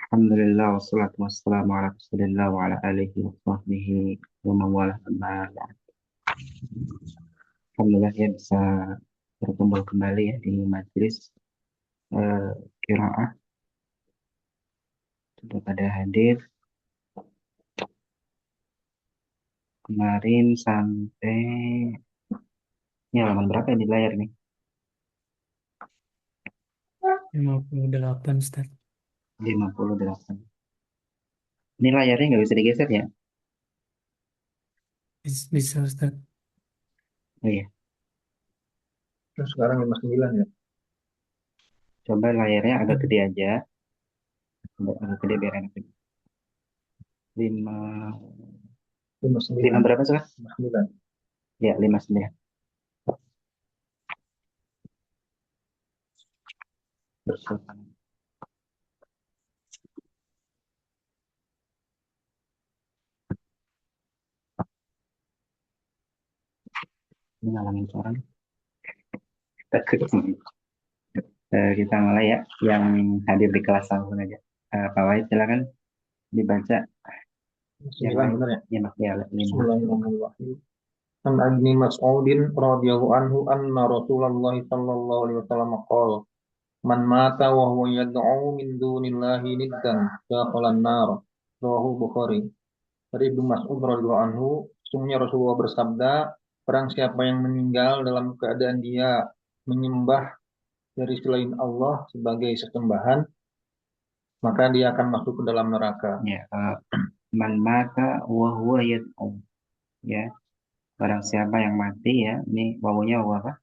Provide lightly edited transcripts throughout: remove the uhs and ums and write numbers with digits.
Alhamdulillah wassalatu wassalamu ala Rasulillah wa ala alihi wa sahbihi wa mawala amma ba'd. Alhamdulillah ya bisa berkumpul kembali ya di majelis eh, qiraah. Sudah pada hadir kemarin sampai ini halaman berapa ya di layar nih? 58 Ustaz. 58. Ini layarnya nggak bisa digeser ya? Bisa Ustaz. Oh iya, Terus sekarang 59 ya? coba layarnya agak gede aja. Agak gede biar enak. 5 5 59. berapa sih? 59. Ya, 59. Bersopan. Ini ngalamin orang. Kita mulai ya, yang hadir di kelas langsung aja. Pak Wahid silakan dibaca yang 59 lain. benar ya? Ya, Mak, ya, 5. Bismillahirrahmanirrahim. An Ibni Mas'udin radhiyallahu anhu anna Rasulullah sallallahu alaihi wasallam qala man mata wa huwa yad'u min dunillahi niddan dakhalan nar. Rawahu Bukhari. Dari Ibnu Mas'ud radhiyallahu anhu, sesungguhnya Rasulullah bersabda, barang siapa yang meninggal dalam keadaan dia menyembah dari selain Allah sebagai sesembahan, maka dia akan masuk ke dalam neraka. Ya, man mata wa huwa yad'u. Ya, barang siapa yang mati ya, ini wawunya wawu apa?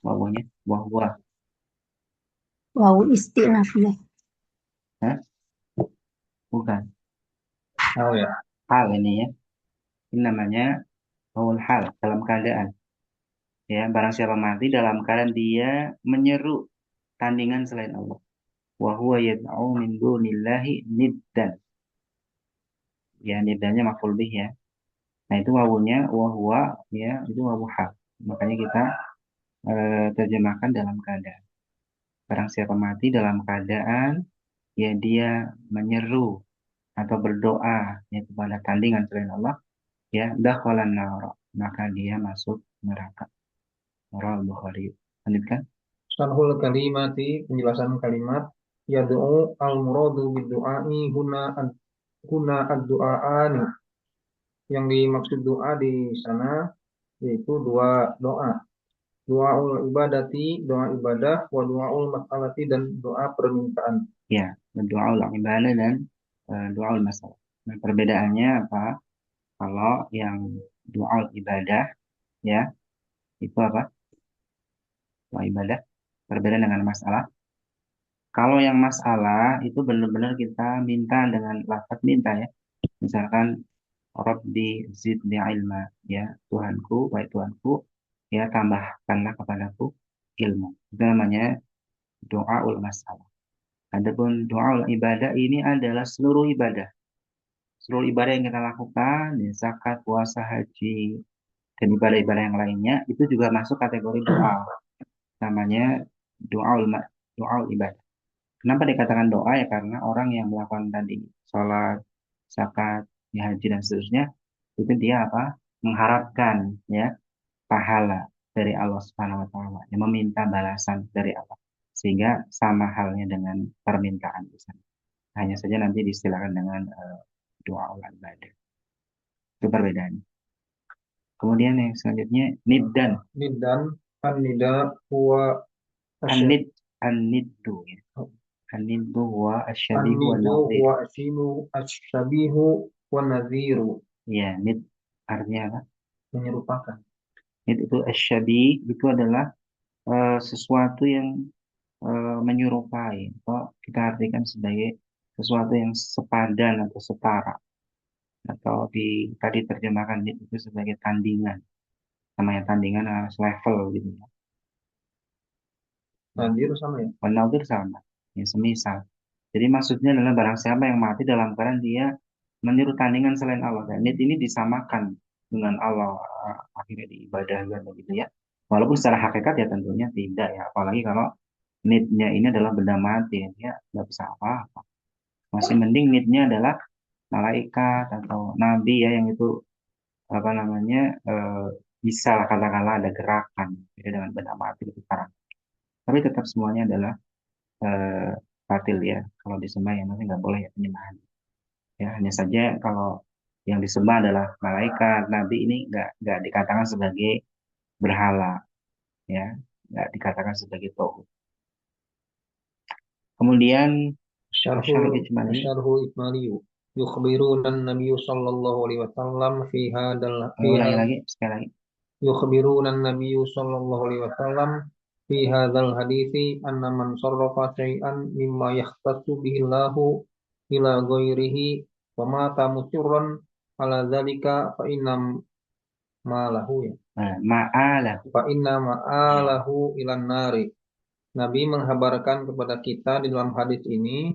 Wawunya wa. Wow, istinaf ya. Hah? Bukan. Oh ya, Hal ini ya. Ini namanya wawul hal dalam keadaan. Ya, barang siapa mati dalam keadaan dia menyeru tandingan selain Allah. Wa huwa yad'u min dunillahi niddan. Ya, niddannya maf'ul bih ya. Nah, itu wawunya wahwa ya, itu wawu hal. Makanya kita terjemahkan dalam keadaan. Barang siapa mati dalam keadaan ya dia menyeru atau berdoa ya kepada tandingan selain Allah ya dakhalan nar, maka dia masuk neraka. Rawal Bukhari. Lanjutkan. syarhul kalimati, penjelasan kalimat, yad'u al-muradu bid-du'ai huna ad-du'aani. Yang dimaksud doa di sana yaitu dua doa. Doaul ibadati, doa ibadah, wa doaul mas'alati, dan doa permintaan. Ya, doa ibadah dan doa masalah. Nah, perbedaannya apa? Kalau yang doa ibadah ya itu apa? Doa ibadah berbeda dengan masalah. Kalau yang masalah itu benar-benar kita minta dengan lafaz minta ya. Misalkan Rabbi zidni ilma ya, Tuhanku, wahai Tuhanku, ya tambahkanlah kepadaku ilmu. Itu namanya doaul masalah. Adapun doaul ibadah ini adalah seluruh ibadah. Seluruh ibadah yang kita lakukan, ya, zakat, puasa, haji, dan ibadah-ibadah yang lainnya itu juga masuk kategori doa. Namanya doaul doaul ibadah. Kenapa dikatakan doa ya? Karena orang yang melakukan tadi sholat, zakat, ya, haji dan seterusnya itu dia apa? Mengharapkan ya pahala dari Allah Subhanahu wa taala, yang meminta balasan dari Allah. Sehingga sama halnya dengan permintaan di sana. Hanya saja nanti diistilahkan dengan doa ibadah. Itu perbedaannya. Kemudian yang selanjutnya niddan, Nidan, an-nida, huwa asyad. anid, aniddu ya. Aniddu wa asyabihu wa An-nidu, nadhir. huwa asyimu, asyabihu, wa nadhiru. Ya, nid artinya apa? Menyerupakan. Nid itu asyabih itu adalah sesuatu yang menyerupai, atau kita artikan sebagai sesuatu yang sepadan atau setara, atau tadi terjemahkan itu sebagai tandingan, namanya tandingan level gitu ya. Nadhiru sama ya? Kenal itu sama, ya semisal. Jadi maksudnya adalah barang siapa yang mati dalam keadaan dia meniru tandingan selain Allah, dan ini disamakan dengan Allah, akhirnya diibadahkan begitu ya. Walaupun secara hakikat ya tentunya tidak ya, apalagi kalau need-nya ini adalah benda mati, dia nggak bisa apa-apa. Masih mending need-nya adalah malaikat atau nabi ya, yang itu apa namanya, bisa lah katakanlah ada gerakan, beda dengan benda mati itu sekarang. Tapi tetap semuanya adalah eh, batil ya kalau disembah, ya nanti nggak boleh ya penyembahan. Ya hanya saja kalau yang disembah adalah malaikat, nabi, ini nggak dikatakan sebagai berhala, ya nggak dikatakan sebagai tauhid. Kemudian Asyarul Ijmali, Syarhul Ikmali yukhbiruna an-nabiy sallallahu alaihi wasallam ulangi lagi sekali lagi. yukhbiruna an-nabiy sallallahu alaihi wasallam fi hadzal hadithi anna man sarrafa syai'an mimma yahtassu bihi Allahu ila ghairihi wa mata musirran ala dzalika Nah, ma'alah, fa inna ma'alahu ilan nari. Nabi menghabarkan kepada kita di dalam hadis ini,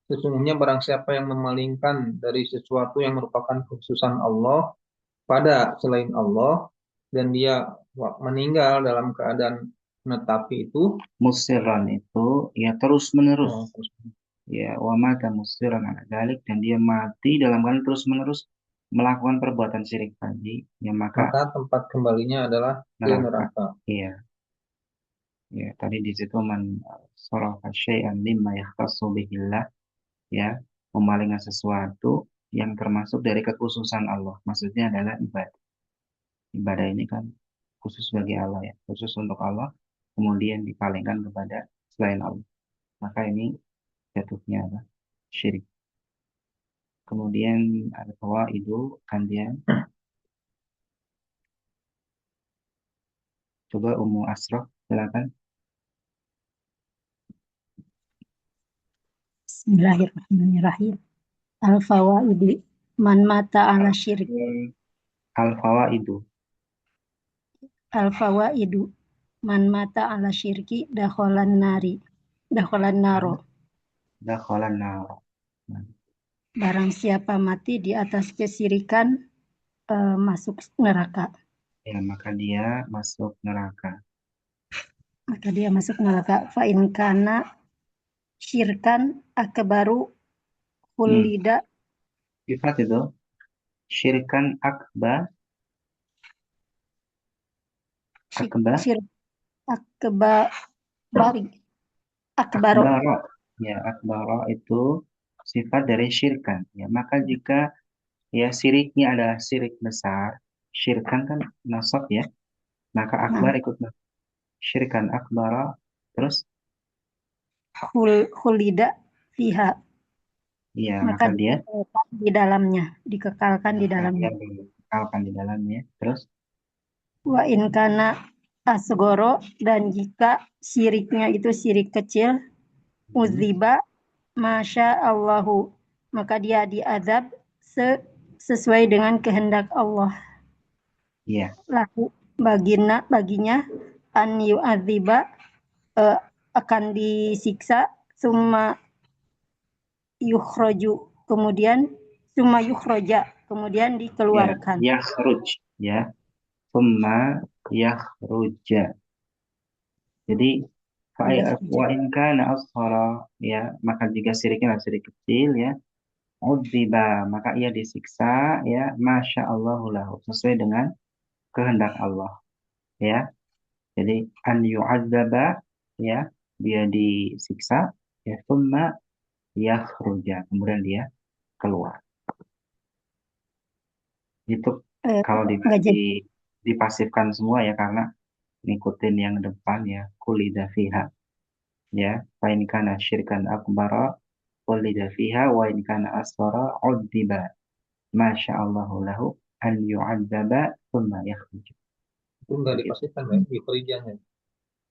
sesungguhnya barang siapa yang memalingkan dari sesuatu yang merupakan kekhususan Allah pada selain Allah, dan dia meninggal dalam keadaan menetapi itu, musiran itu ya terus menerus, oh, ya wa mata musiran ala dzalik, dan dia mati dalam keadaan terus menerus melakukan perbuatan syirik tadi, ya maka maka tempat kembalinya adalah ke neraka. neraka. Iya, ya tadi di situ man sarafa syai'an mimma yakhtassu bihillah, ya memalingkan sesuatu yang termasuk dari kekhususan Allah. Maksudnya adalah ibadah. Ibadah ini kan khusus bagi Allah ya, khusus untuk Allah, kemudian dipalingkan kepada selain Allah. Maka ini jatuhnya apa? Syirik. Kemudian ada itu kan dia. Coba Ummu Asrof, silakan. Bismillahirrahmanirrahim. Al-fawaidi man mata ala syirik. Al-Fawaidu. Al-fawaidu man mata ala syirki dakhalan nari. Dakhalan naro. Dakhalan nar. Barang siapa mati di atas kesyirikan masuk neraka. Ya, maka dia masuk neraka. Maka dia masuk neraka. Fa in kana syirkan akbaru khulida Sifat itu syirkan akbar, akbar, syirk akbari akbaro. akbaro. Ya, akbaro itu sifat dari syirkan. Ya, maka jika ya siriknya adalah sirik besar, syirkan kan nasab ya, maka akbar Nah, ikut nasab. Syirkan akbara, terus khulida fiha. ya Maka maka dia dikekalkan di dalamnya, dikekalkan di maka dia dalamnya. dikalkan di dalamnya. Terus Wa in kana asgoro, dan jika syiriknya itu syirik kecil, uziba masya Allahu, maka dia diazab sesuai dengan kehendak Allah. ya Lalu baginya an yu'adziba, akan disiksa, summa yukhroju, kemudian ya dikeluarkan. yakhruj, ya summa yakhruja. Jadi wa in kana ashara, ya maka jika siriknya adalah sirik kecil, ya udziba, maka ia disiksa, ya masya Allahu lahu, sesuai dengan kehendak Allah, ya. Jadi an yu'adzaba, ya dia disiksa, ya summa yakhruja, kemudian dia keluar. Itu kalau Nggak jadi. dipasifkan semua ya, karena ngikutin yang depan ya, kulida fiha, ya fa in kana syirkan akbara kulida fiha wa in kana asghara udziba masya Allahu lahu an yu'adzaba thumma yakhruj. Itu enggak dipastikan ya, yukhrijahnya.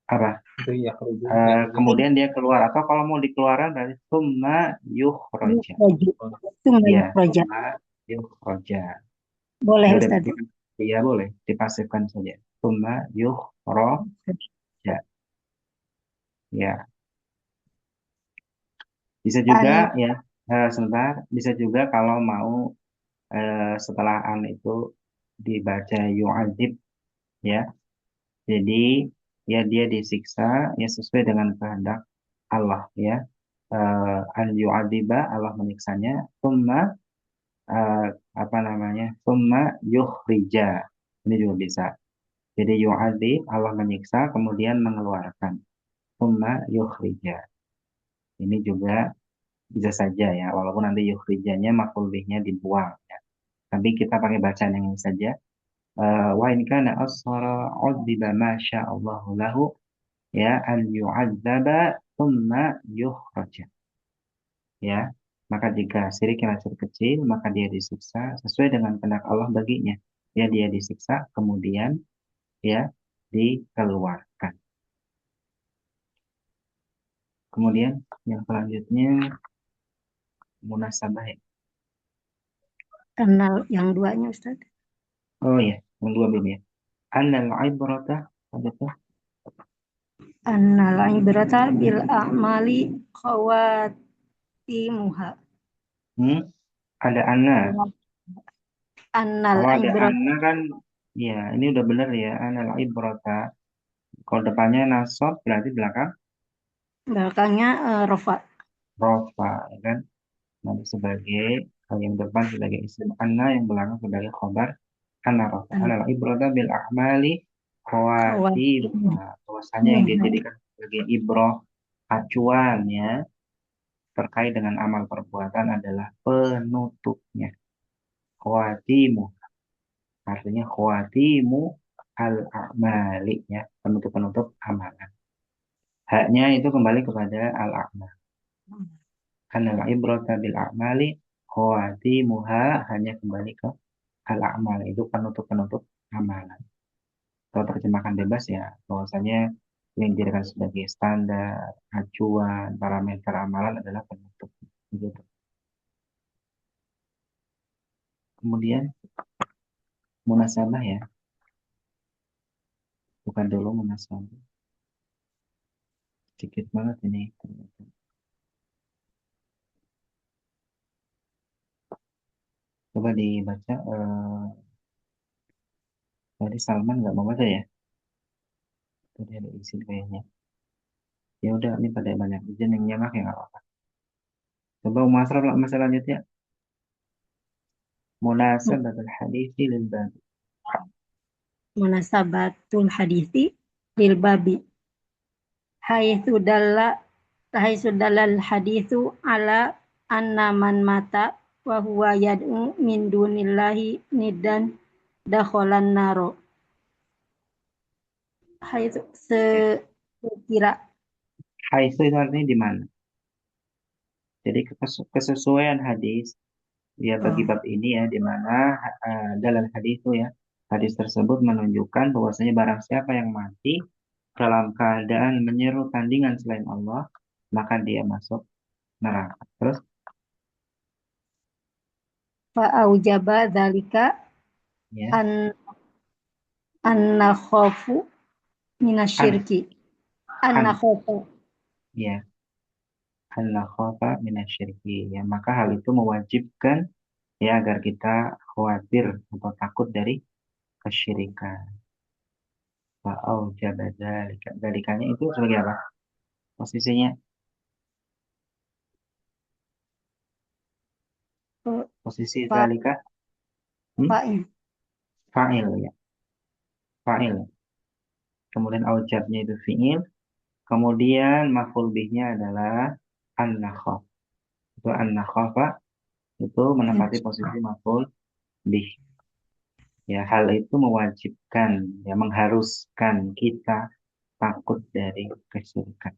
Apa? Itu yakhruju. Kemudian dia keluar, atau kalau mau dikeluarkan dari thumma yukhraja. Ya, Yukhroja. thumma yukhraja. Boleh Ya udah, Ustaz. ya boleh dipasifkan saja. Thumma yukhraja. Ya, bisa juga An ya, sebentar, bisa juga kalau mau setelah an itu dibaca yu'adzib, ya. Jadi ya dia disiksa ya sesuai dengan kehendak Allah ya. An yu'adziba, Allah menyiksanya, thumma eh, apa namanya? Thumma yukhrija. Ini juga bisa. Jadi yu'adzib, Allah menyiksa kemudian mengeluarkan. Thumma yukhrija. Ini juga bisa saja ya, walaupun nanti yukhrijanya maf'ul bihnya dibuang ya. Tapi kita pakai bacaan yang ini saja. Wa in kana asghara udziba ma sya'allahu lahu ya an yu'adzaba thumma yukhraja. Ya, maka jika syirik yang masih kecil, maka dia disiksa sesuai dengan kehendak Allah baginya. Ya, dia disiksa, kemudian ya dikeluarkan. Kemudian yang selanjutnya munasabah ya. Kenal yang duanya Ustaz. Oh ya, yang dua belum ya. Annal ibrata apa tuh? Annal ibrata bil a'mali khawatimuha. Ada anna. Annal Kalau ada ibrata anna kan, ya ini udah bener ya. Annal ibrata. Kalau depannya nasab berarti belakang belakangnya rofa. rofa, ya kan? Nanti sebagai yang depan sebagai isim anna, yang belakang sebagai khobar anna rofa. Annal ibrata bil a'mali Khawatimuha. khawatimuha. Bahwasanya yang dijadikan sebagai ibroh acuan ya terkait dengan amal perbuatan adalah penutupnya. Khawatimu artinya khawatimu al-a'mali ya, penutup-penutup amalan. Haknya itu kembali kepada al-a'mal. Karena ibrata bil a'mali khawatimuha, hanya kembali ke al-a'mal, itu penutup-penutup amalan. Kalau terjemahkan bebas ya, bahwasanya yang dijadikan sebagai standar, acuan, parameter amalan adalah penutup. Begitu. Kemudian munasabah ya, bukan dulu munasabah. Sedikit banget ini. Coba dibaca. Tadi Salman nggak mau baca ya? Tadi ada izin kayaknya. Ya udah, ini pada banyak izin yang nyamak ya nggak apa-apa. Coba masalah selanjutnya. Munasabatul hadithi lil bab. Munasabatul hadithi lil babi. Haitsu dalla haitsu dalal haditsu ala anna man mata wa huwa yad'u min dunillahi niddan dakhalan naro. Haitsu sekira. Haitsu itu artinya di mana? Jadi kesesuaian hadis ya bagi Oh, bab ini ya, di mana dalam hadis itu ya, hadis tersebut menunjukkan bahwasanya barang siapa yang mati dalam keadaan menyeru tandingan selain Allah, maka dia masuk neraka. Terus fa aujaba dzalika ya, an an-nakhafu an minasyirki. an An-nakhafu. ya, Allah khafa minasyirki ya, maka hal itu mewajibkan ya agar kita khawatir atau takut dari kesyirikan. Fa'au jabadzalika. Dalikanya itu sebagai apa? Posisinya posisi Fa zalika fa'il. fa'il ya, fa'il. Kemudian aujabnya itu fi'il, kemudian maf'ul bihnya adalah an-nakhaf. Itu an-nakhafa itu menempati posisi maf'ul bih. Ya, hal itu mewajibkan, ya mengharuskan kita takut dari kesyirikan.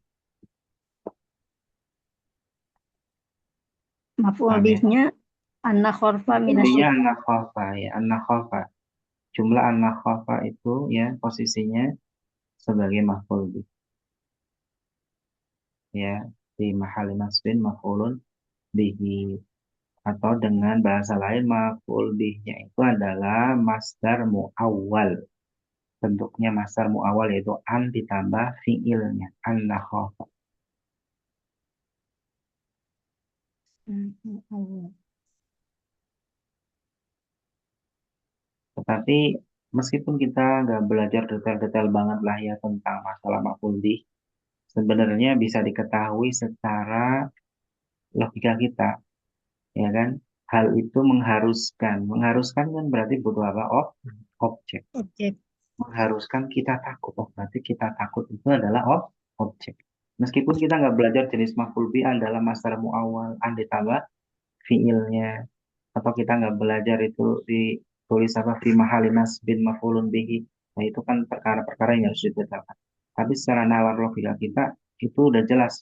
Maf'ul Paham ya? bihnya an-nakhafa Intinya minasyirki. an-nakhafa ya, an-nakhafa. Jumlah an-nakhafa itu ya posisinya sebagai maf'ul bih. Ya, di mahal nasbin maf'ulun bihi, atau dengan bahasa lain maf'ul bihnya itu adalah masdar muawwal. Bentuknya masdar muawwal yaitu an ditambah fiilnya an-nakhafa. Tetapi meskipun kita nggak belajar detail-detail banget lah ya tentang masalah maf'ul bih, sebenarnya bisa diketahui secara logika kita, ya kan? Hal itu mengharuskan kan berarti butuh apa? Objek. Objek. Mengharuskan kita takut. Oh, berarti kita takut itu adalah objek. Meskipun kita nggak belajar jenis maf'ul bih adalah masdar muawwal, andai tambah fiilnya, atau kita nggak belajar itu ditulis apa fi mahalli nasbin maf'ulun bihi. Nah, itu kan perkara-perkara yang harus dibedakan. Tapi secara nalar logika kita itu udah jelas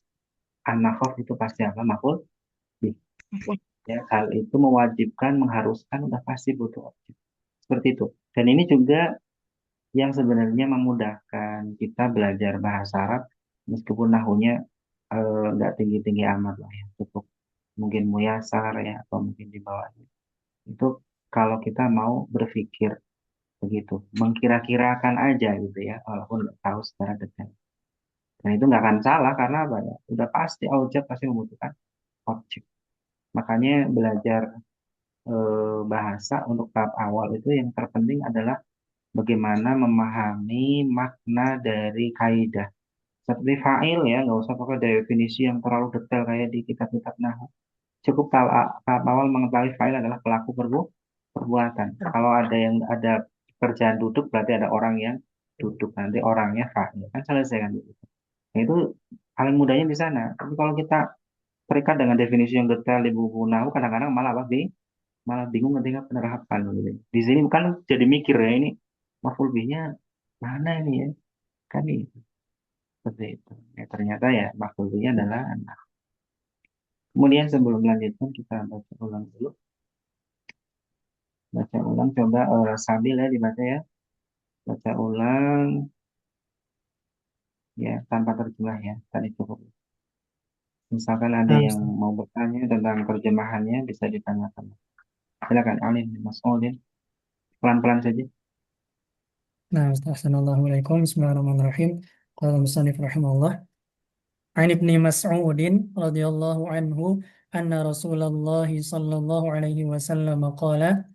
an-nakhof itu pasti apa maf'ul bih. Ya, hal itu mewajibkan, mengharuskan, udah pasti butuh objek. Seperti itu. Dan ini juga yang sebenarnya memudahkan kita belajar bahasa Arab meskipun nahunya nggak tinggi-tinggi amat lah ya, cukup mungkin muyasar ya atau mungkin di bawahnya. Itu kalau kita mau berpikir begitu, mengkira-kirakan aja gitu ya, walaupun nggak tahu secara detail. Dan itu nggak akan salah karena apa ya? Udah pasti objek pasti membutuhkan objek. Makanya belajar bahasa untuk tahap awal itu yang terpenting adalah bagaimana memahami makna dari kaidah. Seperti fa'il ya, nggak usah pakai definisi yang terlalu detail kayak di kitab-kitab nahwu. Cukup tahap awal mengetahui fa'il adalah pelaku perbuatan. Kalau ada yang ada pekerjaan duduk, berarti ada orang yang duduk. Nanti orangnya fa'il. Kan selesai kan gitu. Nah, itu paling mudahnya di sana. Tapi kalau kita terikat dengan definisi yang detail di buku nahwu, kadang-kadang malah apa? Malah bingung ketika penerapan gitu. Di sini kan jadi mikir ya ini maf'ul bihnya mana ini ya? Kan itu seperti itu. Ya, ternyata ya maf'ul bihnya adalah anak. Kemudian sebelum lanjutkan kita baca ulang dulu. Baca ulang coba sambil ya dibaca ya. Baca ulang ya tanpa terjemah ya. Tadi cukup. Misalkan ada Nah, yang mau bertanya tentang terjemahannya bisa ditanyakan. Silakan Alim Mas Olin. Pelan-pelan saja. Assalamualaikum, bismillahirrahmanirrahim. Qala musannif rahimahullah. An ibni Mas'udin radhiyallahu anhu anna Rasulullah sallallahu alaihi wasallam qala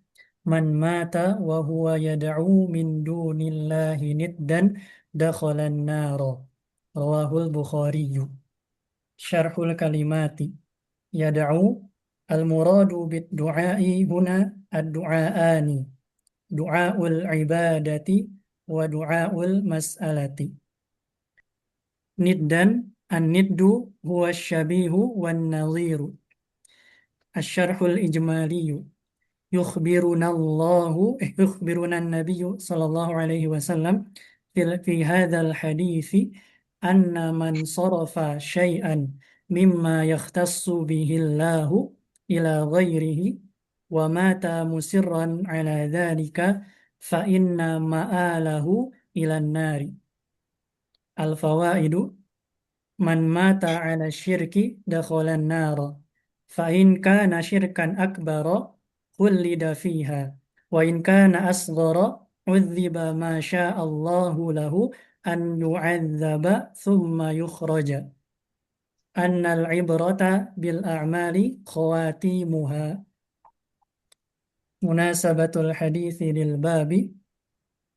man mata wa huwa yad'u min dunillahi niddan dakhala an-nar. Rawahul Bukhari. Syarhul kalimati. Yad'u al-muradu bid-du'a'i huna ad-du'aani. Du'aul ibadati wa du'aul mas'alati. Niddan an-niddu huwa syabihu wan nadhiru. Asy-syarhul ijmaliyu. Yukhbiruna an-nabiyyu sallallahu alaihi wasallam fi hadzal hadithi anna man sarafa syai'an mimma yakhtassu bihi Allahu ila ghairihi wa mata musirran ala dzalika fa inna ma'alahu ila nari. Al-fawaidu man mata ala syirki dakhala nara fa in kana syirkan akbara khullida fiha wa in kana asghara udhiba ma syaa Allahu lahu an yu'adzaba thumma yukhraja. Annal ibrata bil a'mali khawatimuha. Munasabatul hadithi lil babi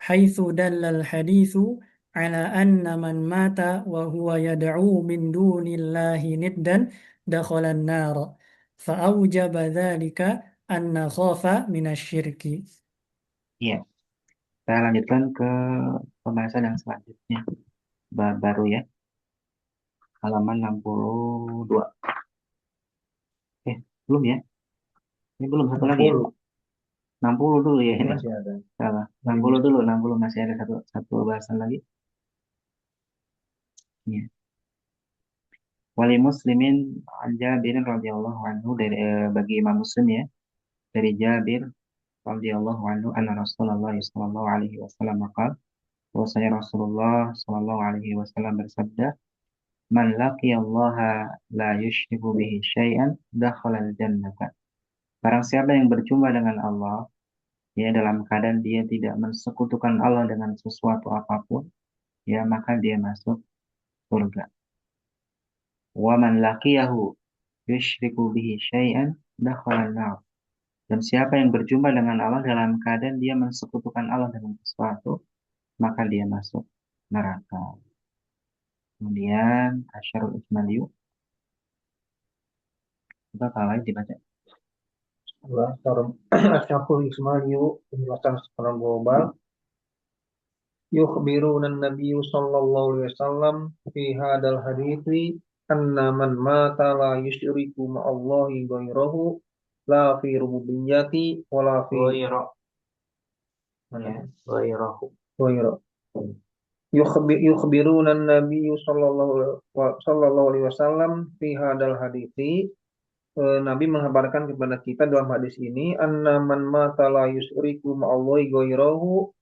haitsu dallal haditsu ala anna man mata wa huwa yad'u min dunillahi niddan dakhala an-nar fa aujaba dzalika anna khafa minasyirki. Iya, saya lanjutkan ke pembahasan yang selanjutnya. Baru ya, halaman 62. Belum ya? Ini belum satu lagi ya? 60 60 dulu ya ini. masih ada. Salah. 60 dulu, 60 masih ada satu bahasan lagi. Ya. Wali muslimin an Jabir radhiyallahu anhu dari bagi Imam Muslim ya, dari Jabir radhiyallahu anhu anna Rasulullah sallallahu alaihi wasallam qala, bahwasanya Rasulullah sallallahu alaihi wasallam bersabda, man laqiyallaha la yusyriku bihi syai'an dakhala al-jannata. Barang siapa yang berjumpa dengan Allah ya dalam keadaan dia tidak mensekutukan Allah dengan sesuatu apapun, ya maka dia masuk surga. Wa man laqiyahu yusyriku bihi syai'an dakhala an-nar. Dan siapa yang berjumpa dengan Allah dalam keadaan dia mensekutukan Allah dengan sesuatu, maka dia masuk neraka. Kemudian Asyarul Ismaliyu, coba kalau lain dibaca. Asyaful Ismail penjelasan secara global. Yukhbiruna Nabiyyu sallallahu alaihi wasallam fi hadal hadithi anna man mata la yusyriku ma'allahi ghairahu la fi rububiyyati wa la fi Ghairahu. ghairahu. Yukhbiruna Nabiyyu sallallahu alaihi wasallam fi hadal hadithi. Nabi mengabarkan kepada kita dalam hadis ini anna man mata la yusyriku ma'allahi ghairahu,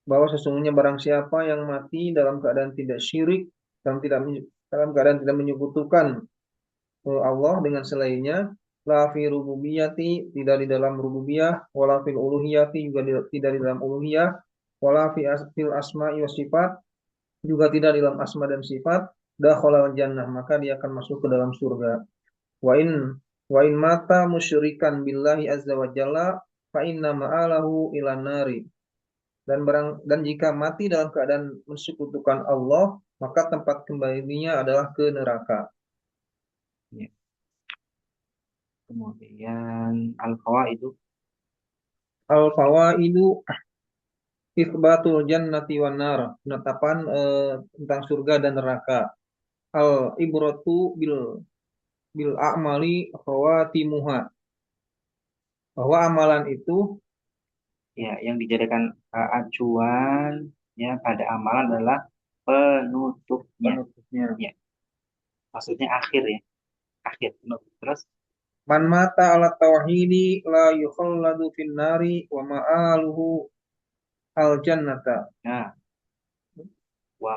bahwa sesungguhnya barang siapa yang mati dalam keadaan tidak syirik, dalam keadaan tidak menyekutukan Allah dengan selainnya, la fi rububiyyati, tidak di dalam rububiyah, wala fil uluhiyati, juga tidak di dalam uluhiyah, wala fil asma'i wa sifat, juga tidak di dalam asma dan sifat, dakhala jannah, maka dia akan masuk ke dalam surga. Wa in mata musyrikan billahi azza wa jalla fa inna ma'alahu ilan nari. Dan jika mati dalam keadaan mensekutukan Allah, maka tempat kembalinya adalah ke neraka. Ya. Kemudian Al-Fawaidu. Al-Fawaidu Itsbatul jannati wan nar, penetapan tentang surga dan neraka. Al-ibratu bil a'mali khawatimuha, bahwa amalan itu Ya, yang dijadikan acuan ya pada amalan adalah penutupnya. Ya, maksudnya akhir ya, akhir penutup. Terus man mata ala tauhidi la yukhalladu fin nari wa ma'aluhu al jannata. nah, wa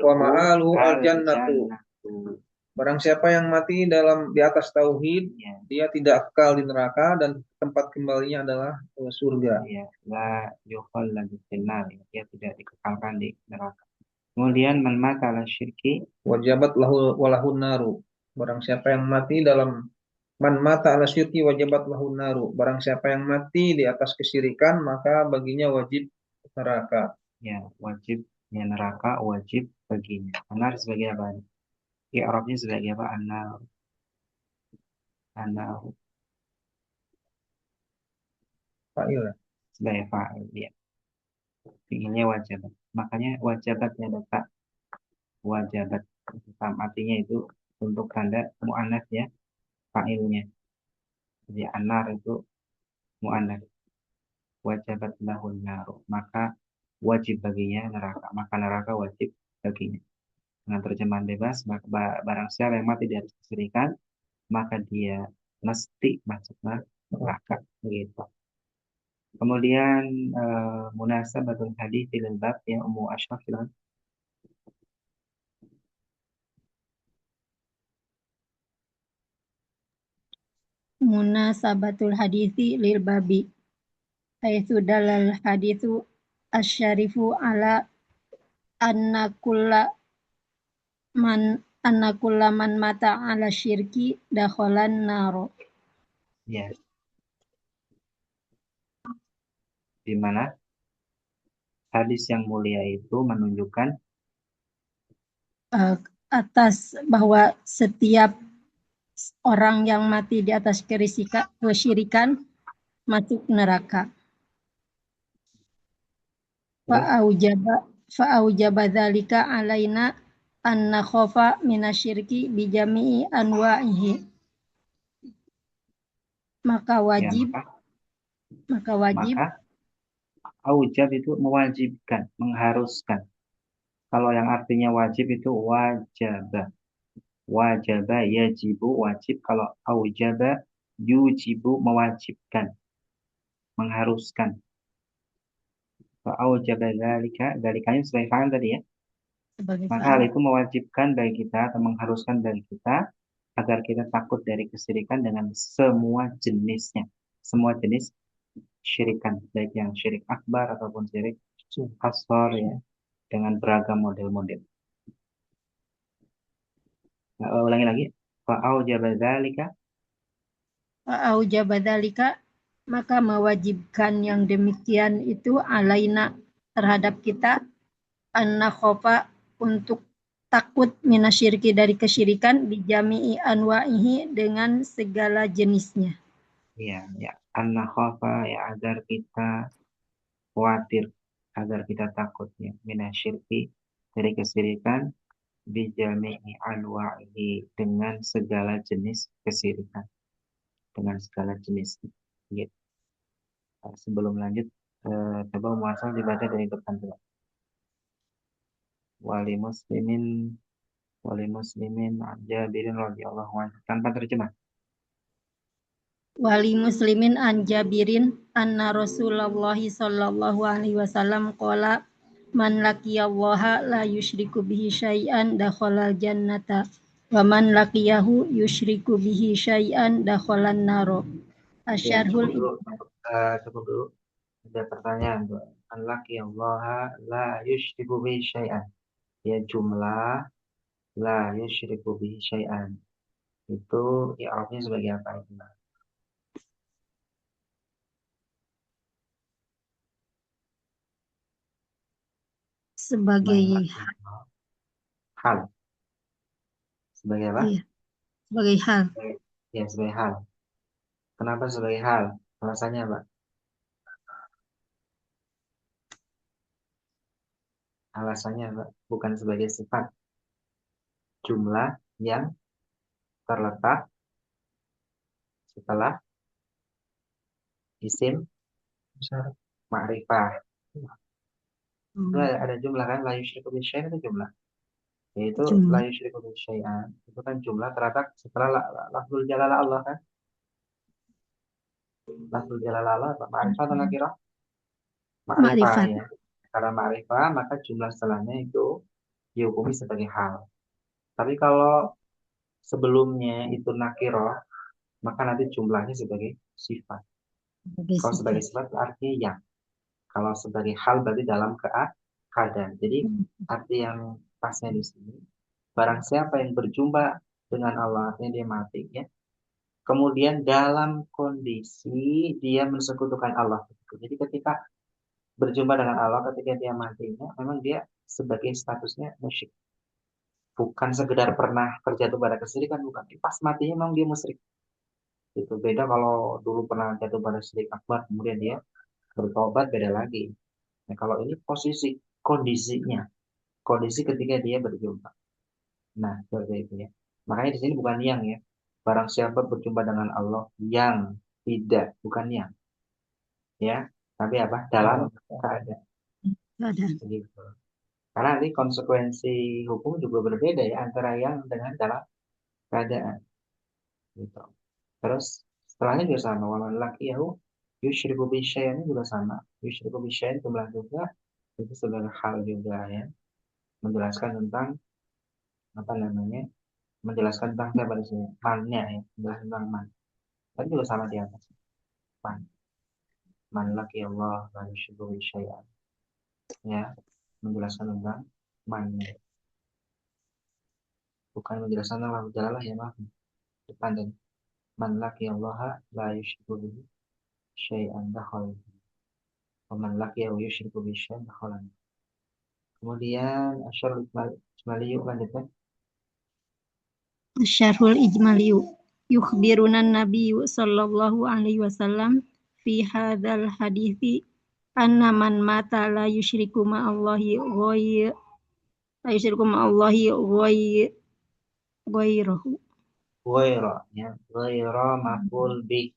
Wa ma'aluhu al jannatu. jannatu. Barang siapa yang mati di atas tauhid, Ya, dia tidak kekal di neraka dan tempat kembalinya adalah surga. ya, la yukhalladu finnar, dia tidak dikekalkan di neraka. Kemudian man mata ala syirki, Wajabat walahun naru. Barang siapa yang mati man mata ala syirki wajabat lahun naru. Barang siapa yang mati di atas kesyirikan, maka baginya wajib neraka. ya wajib ya neraka wajib baginya. Anar sebagai apa? Ya Arabnya sebagai apa? Anar. Anar Fa'il. sebagai fa'il ya. Fi'ilnya wajabat. Makanya wajabatnya ada wajabat. Artinya itu untuk tanda mu'anats ya, fa'ilnya. Jadi anar itu mu'anats. Wajabat lahun naru. Maka wajib baginya neraka. Maka neraka wajib baginya. Dengan terjemahan bebas, barang siapa yang mati dari kesyirikan, maka dia mesti masuk neraka. Begitu. Kemudian munasabatul hadis fil bab ya Ummu Ashraf silakan. Munasabatul hadithi lil babi. Haitsu dalal hadithu asyarifu ala anna kulla man mata ala syirki dakhalan naro. Ya. Di mana hadis yang mulia itu menunjukkan Atas bahwa setiap orang yang mati di atas kesyirikan masuk neraka. Fa'aujaba dzalika alaina an nakhafa minasyirki bijami'i anwa'ihi. Maka wajib aujab itu mewajibkan, mengharuskan. Kalau yang artinya wajib itu wajaba. Wajaba yajibu wajib. Kalau aujaba yujibu mewajibkan, mengharuskan. Aujaba dalikanya sebagai fa'il tadi ya. Maka hal itu mewajibkan bagi kita atau mengharuskan bagi kita agar kita takut dari kesyirikan dengan semua jenisnya. Semua jenis syirikan, baik yang syirik akbar ataupun syirik asghar ya, dengan beragam model-model. Ulangi lagi. Fa'aujaba dzalika maka mewajibkan yang demikian itu alaina terhadap kita an-nakhofa untuk takut minasyirki dari kesyirikan bijami'i anwa'ihi dengan segala jenisnya. Ya, ya. An-nakhafa ya agar kita khawatir, agar kita takut ya. Minasyirki dari kesyirikan bijami'i anwa'ihi dengan segala jenis kesyirikan. Dengan segala jenis. Gitu. Sebelum lanjut, coba muasal dibaca dari depan dulu. Wali muslimin an Jabirin radhiyallahu anhu tanpa terjemah. Wali muslimin an Jabirin anna Rasulullah sallallahu alaihi wasallam qala man laqiyallaha la yusyriku bihi syai'an dakhalal jannata wa man laqiyahu yusyriku bihi syai'an dakhalan naro. Ya, Asyarhul cukup dulu. Ada pertanyaan tuh. Man laqiyallaha la yusyriku bihi syai'an. Ya jumlah la yusyriku bihi syai'an. Itu i'rabnya sebagai apa itu? sebagai Hal. Sebagai apa? iya, sebagai hal. Ya, sebagai hal. Kenapa sebagai hal? Alasannya apa? Alasannya apa? Bukan sebagai sifat. Jumlah yang terletak setelah isim ma'rifah. Itu ada jumlah kan? La yusyriku bihi syai'an itu jumlah. Yaitu la Jumlah. yusyriku bihi syai'an. Itu kan jumlah terletak setelah lafzul jalalah Allah kan? Lafzul jalalah Allah apa? Ma'rifah atau nakirah? Ma'rifah Makrifat. ya. Karena ma'rifah maka jumlah setelahnya itu dihukumi sebagai hal. Tapi kalau sebelumnya itu nakirah, maka nanti jumlahnya sebagai sifat. Kalau sebagai sifat artinya yang. Kalau sebagai hal berarti dalam keadaan. Jadi arti yang pasnya di sini, barang siapa yang berjumpa dengan Allah, artinya dia mati ya. Kemudian dalam kondisi dia mensekutukan Allah. Jadi ketika berjumpa dengan Allah, ketika dia matinya, memang dia sebagai statusnya musyrik. Bukan sekedar pernah terjatuh pada kesyirikan, bukan. Pas matinya memang dia musyrik. Itu beda kalau dulu pernah jatuh pada syirik akbar, kemudian dia bertobat, beda lagi. Nah, kalau ini posisi, kondisinya, kondisi ketika dia berjumpa. Nah, seperti itu ya. Makanya di sini bukan yang ya. Barang siapa berjumpa dengan Allah yang tidak, bukan yang. Ya, tapi apa? Dalam keadaan. Ada. Begitu. Karena nanti konsekuensi hukum juga berbeda ya antara yang dengan dalam keadaan. Gitu. Terus setelahnya juga sama. Waman laqiyahu yusyriku bisyai'an juga sama. Yusyriku bisyai'an jumlah juga itu sebagai hal juga ya. Menjelaskan tentang apa namanya? Menjelaskan tentang siapa di sini? Mannya ya. Menjelaskan tentang man. Tapi juga sama di atas. Man. Man laqiyallah la yusyriku bisyai'an. Ya. Menjelaskan tentang mannya. Bukan menjelaskan tentang jalalah ya maaf. Depan dan man laqiyallaha la yusyriku bihi syai'an dakhala. Waman laqiyahu yusyriku bihi syai'an dakhala. Kemudian asyarul ijmali yuk lanjutkan. Syarhul ijmaliyu yukhbiruna nabiyyu sallallahu alaihi wasallam fi hadzal hadithi anna man mata la yusyriku ma'allahi ghairahu. Ghaira ya, ghaira maf'ul bi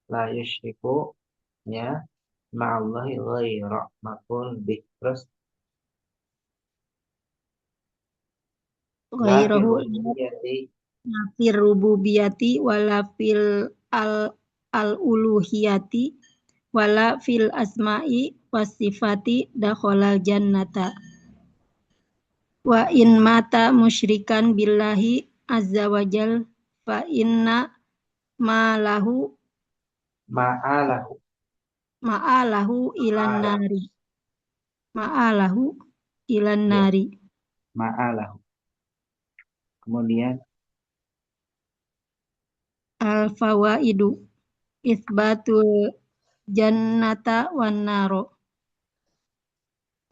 la yusyriku ya ma'allahi ghaira maf'ul bi. Terus la fi Ghairahu rububiyyati fil rububiyati wala fil al uluhiyati wala fil asma'i was sifati dakhalal jannata. Wa in mata musyrikan billahi azza wajal fa inna ma'alahu ma'alahu ilan nari. Ma'alahu ilan ya, nari. ma'alahu. Kemudian Al fawaidu isbatul jannata wan naro.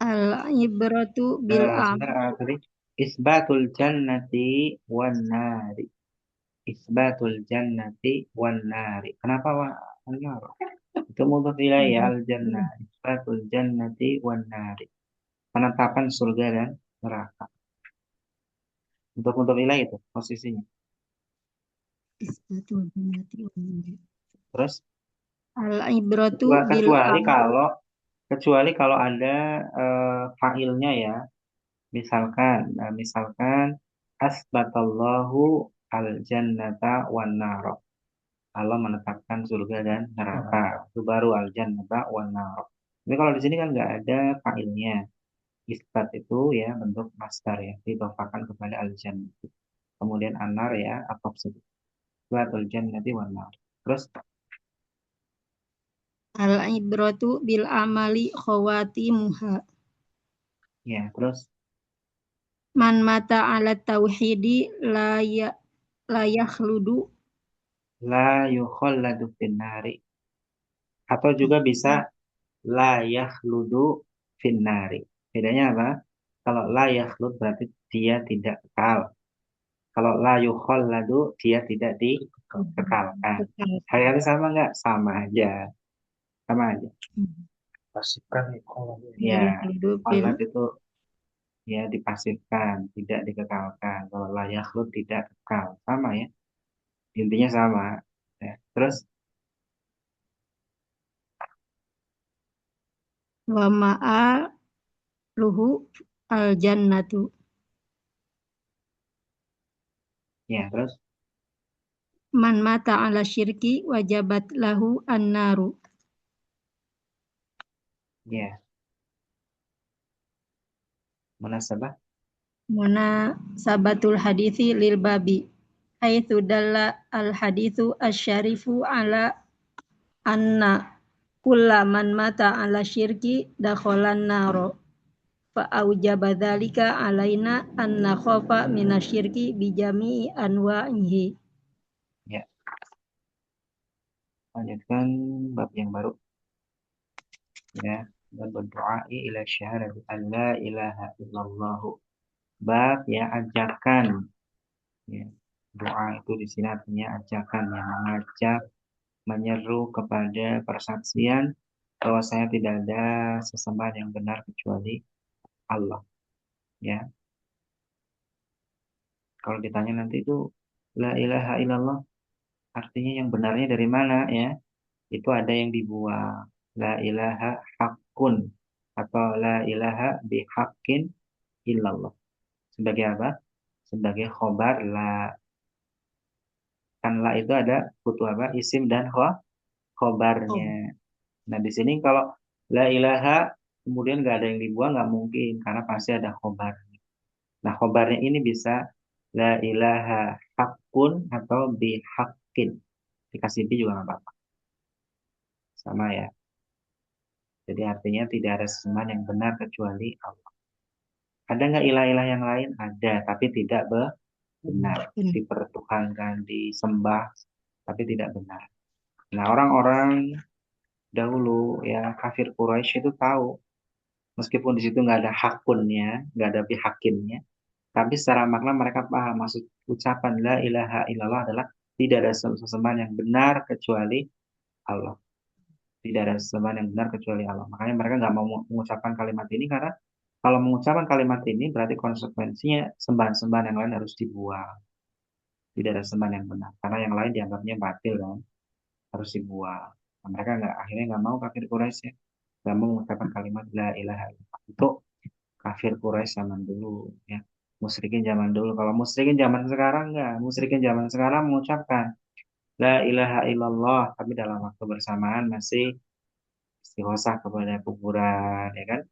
Al ibratu bil am. Sebentar tadi isbatul jannati wan nari. Isbatul jannati wan nari. Kenapa wan nari? Itu mudhof ilaih al jannah. Isbatul jannati wan nari. Penetapan surga dan neraka. Untuk mudhof ilaih itu posisinya. Isbatul jannati wan naro. Terus Al ibratu bil kecuali am. kalau ada fa'ilnya ya. Misalkan asbatallahu al jannata wan naro. Allah menetapkan surga dan neraka. Itu baru al jannata wan naro. Tapi kalau di sini kan nggak ada fa'ilnya. Isbat itu ya bentuk masdar ya, didhofakan kepada al jannah. Kemudian anar ya atau Isbatul jannati wan nar. Terus Al ibratu bil amali khawatimuha. ya terus Man mata ala tauhidi la yakhludu. la yukhalladu finnari. Atau juga bisa la yakhludu finnari. Bedanya apa? Kalau la yakhlud berarti dia tidak kekal. Kalau la yukhalladu dia tidak dikekalkan. Hari-hari sama nggak? Sama aja. Sama aja. Pasifkan kalau Ya, Yakhludu fil khalad itu ya dipasifkan, tidak dikekalkan. Kalau la yakhlud tidak kekal. Sama ya. Intinya sama. Ya. Terus wa ma'aluhu al jannatu. terus Man mata ala syirki wajabat lahu an-naru. ya munasabah. Munasabatul hadithi lil babi. Haitsu dalla al haditsu asyarifu ala anna kulla man mata ala syirki dakhalan naro. Fa aujaba dzalika alaina an nakhafa minasyirki bijami'i anwa'ihi. Ya, lanjutkan bab yang baru. Ya, dan berdoa ila syahadati an la ilaha illallah. Bab ya ajakan. Ya, doa itu di sini artinya ajakan yang mengajak, menyeru kepada persaksian bahwa saya tidak ada sesembahan yang benar kecuali Allah. Ya, kalau ditanya nanti itu la ilaha illallah artinya yang benarnya dari mana ya? Itu ada yang dibuang. La ilaha haqqun atau la ilaha bihaqqin illallah. Sebagai apa? Sebagai khobar la. Kan la itu ada butuh apa? Isim dan khobarnya. Nah, di sini kalau la ilaha kemudian nggak ada yang dibuang nggak mungkin karena pasti ada khobar. Nah, khobarnya ini bisa la ilaha haqqun atau bihaqqin. Dikasih bi juga nggak apa-apa. Sama ya. Jadi artinya tidak ada sesembahan yang benar kecuali Allah. Ada nggak ilah-ilah yang lain? Ada, tapi tidak benar. Dipertuhankan, disembah, tapi tidak benar. Nah, orang-orang dahulu ya kafir Quraisy itu tahu, meskipun di situ nggak ada hakunnya, nggak ada bihakinnya, tapi secara makna mereka paham maksud ucapan la ilaha illallah adalah tidak ada sesembahan yang benar kecuali Allah. Tidak ada sesembahan yang benar kecuali Allah. Makanya mereka nggak mau mengucapkan kalimat ini karena kalau mengucapkan kalimat ini berarti konsekuensinya sembahan-sembahan yang lain harus dibuang. Tidak ada sembahan yang benar. Karena yang lain dianggapnya batil kan. Harus dibuang. Nah, mereka akhirnya nggak mau kafir Quraisy ya. Nggak mau mengucapkan kalimat la ilaha illallah. Untuk kafir Quraisy zaman dulu ya. Musyrikin zaman dulu. Kalau musyrikin zaman sekarang nggak. Musyrikin zaman sekarang mengucapkan la ilaha illallah. Tapi dalam waktu bersamaan masih istighosah kepada kuburan ya kan.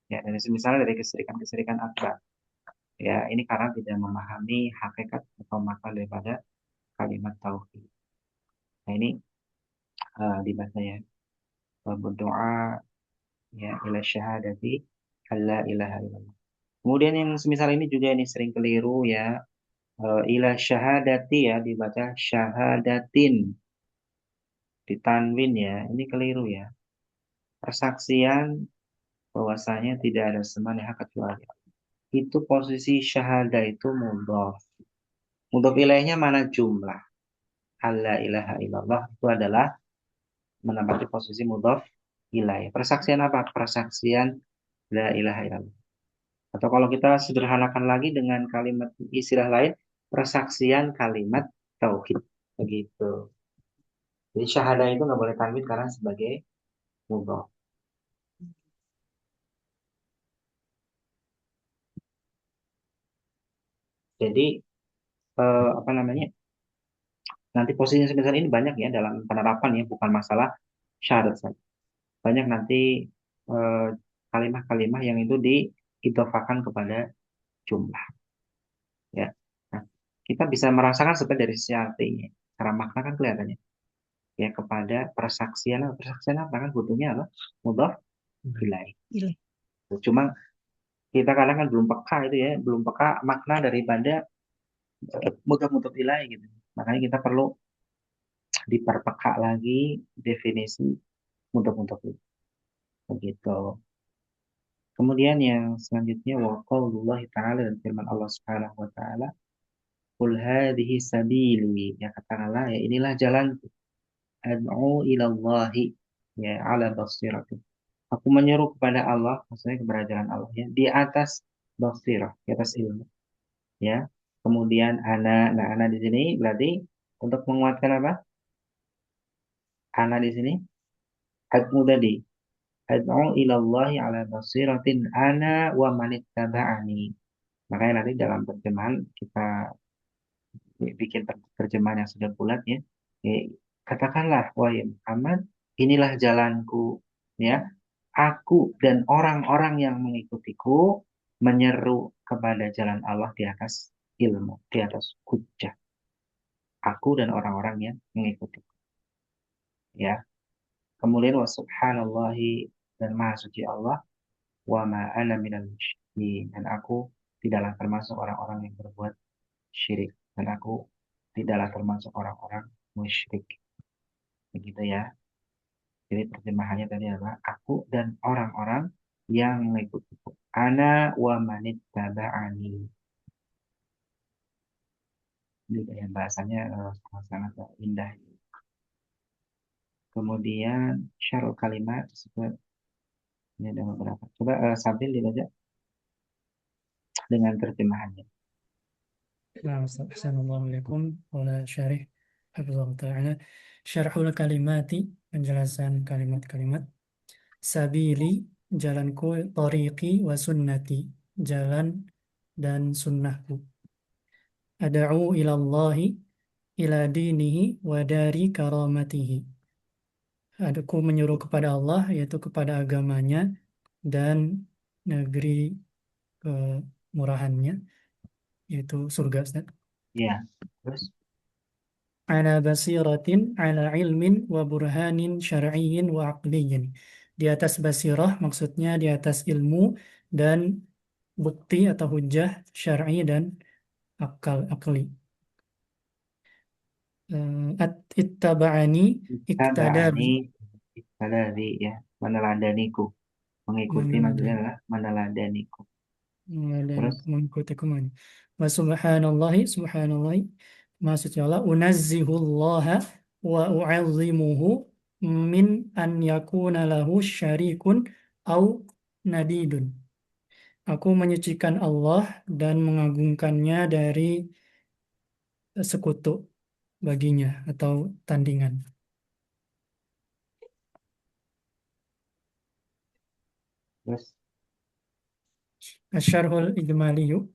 Ya, dan misalnya dari kesirikan-kesirikan akbar. Ya, ini karena tidak memahami hakikat atau makna daripada kalimat tauhid. Nah, ini dibaca ya. Berdoa ya ila syahadati alla ilaha illallah. Kemudian yang semisal ini juga ini sering keliru ya. Ila syahadati ya dibaca syahadatin. ditanwin ya, ini keliru ya. Persaksian bahwasanya tidak ada sembahan yang hak kecuali Allah. Itu posisi syahada itu mudhof. Mudhof ilaihnya mana jumlah? Alla ilaha illallah itu adalah menempati posisi mudhof ilaih. Persaksian apa? Persaksian la ilaha illallah. Atau kalau kita sederhanakan lagi dengan kalimat istilah lain, persaksian kalimat tauhid. Begitu. Jadi syahadah itu nggak boleh tanwin karena sebagai mudhof. Jadi apa namanya? Nanti posisi semisal ini banyak ya dalam penerapan ya, bukan masalah syarat saja. Banyak nanti eh, kalimat-kalimat yang itu diidofakan kepada jumlah ya. Nah, kita bisa merasakan sebenarnya dari sisi artinya. Secara makna kan kelihatannya ya kepada persaksian. Persaksian apa kan butuhnya apa? Mudhaf ilaih. Ilaih. Cuma kita kadang kan belum peka itu ya, belum peka makna daripada mudhaf ilaih gitu. Makanya kita perlu diperpeka lagi definisi mudhaf ilaih. Begitu. Kemudian yang selanjutnya wa qaulullah ta'ala dan firman Allah Subhanahu wa taala, "Qul hadhihi sabili." Ya katakanlah ya inilah jalanku. Ad'u ila Allahi ya ala basiratin. Aku menyeru kepada Allah, maksudnya kepada jalan Allah ya, di atas basirah, di atas ilmu. Ya. Kemudian ana di sini berarti untuk menguatkan apa? Ana di sini ad'u tadi. Ad'u ila Allahi ala basiratin ana wa manittaba'ani. Makanya nanti dalam terjemahan kita bikin terjemahan yang sudah bulat ya. Katakanlah wahai Muhammad, inilah jalanku ya. Aku dan orang-orang yang mengikutiku menyeru kepada jalan Allah di atas ilmu, di atas hujjah. Aku dan orang-orang yang mengikutiku. Ya. Kemudian wa subhanallahi dan maha suci Allah wa ma ana minal musyrikin dan aku tidaklah termasuk orang-orang yang berbuat syirik dan aku tidaklah termasuk orang-orang musyrik. Begitu ya. Jadi terjemahannya tadi adalah aku dan orang-orang yang mengikutiku. Ana wa manit taba'ani. Ini kayak bahasanya sangat-sangat indah. Kemudian syarul kalimat tersebut ini ada beberapa. Coba sambil dibaca dengan terjemahannya. Nah, Assalamualaikum warahmatullahi syarih Hafizullah Ta'ala. Syarhul kalimati, penjelasan kalimat-kalimat. Sabili, jalanku. Tariqi wa sunnati, jalan dan sunnahku. Ada'u ilallahi ila dinihi wa dari karamatihi. Aku menyuruh kepada Allah, yaitu kepada agamanya dan negeri kemurahannya, yaitu surga. Ustaz. Ya. Terus Ala basiratin, ala ilmin wa burhanin syar'iyyin wa aqliyyin. Di atas basirah maksudnya di atas ilmu dan bukti atau hujah syar'i dan akli. Ittaba'ani iktada bi. Iktadani ya, meneladaniku. Mengikuti maksudnya adalah meneladaniku. Terus Mengikuti kumani. Wa subhanallahi, subhanallahi, maksudnya Allah, unazzihullaha wa u'azzimuhu min an yakuna lahu syarikun au nadidun. Aku menyucikan Allah dan mengagungkannya dari sekutu baginya atau tandingan. terus Asyarhul ijmaliyu,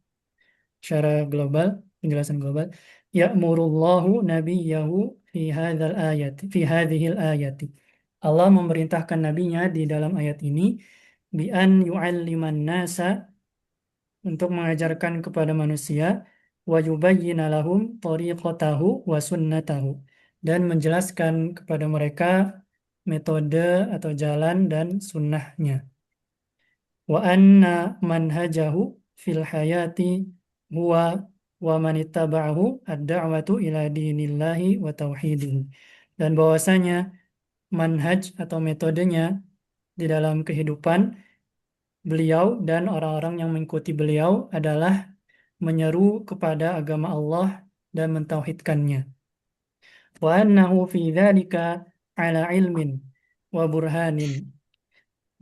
secara global, penjelasan global. Ya'murullahu nabiyahu fi hadzal ayati, fi hadzihil ayati. Allah memerintahkan nabinya di dalam ayat ini bi an yu'alliman nasa, untuk mengajarkan kepada manusia, wa yubayyina lahum tariqatahu wa sunnatahu, dan menjelaskan kepada mereka metode atau jalan dan sunnahnya. Wa anna manhajahu fil hayati huwa wa man ittaba'ahu ad-da'watu ila dinillahi wa tauhidihi. Dan bahwasanya manhaj atau metodenya di dalam kehidupan beliau dan orang-orang yang mengikuti beliau adalah menyeru kepada agama Allah dan mentauhidkannya. Wa annahu fi dzalika ala ilmin wa burhanin,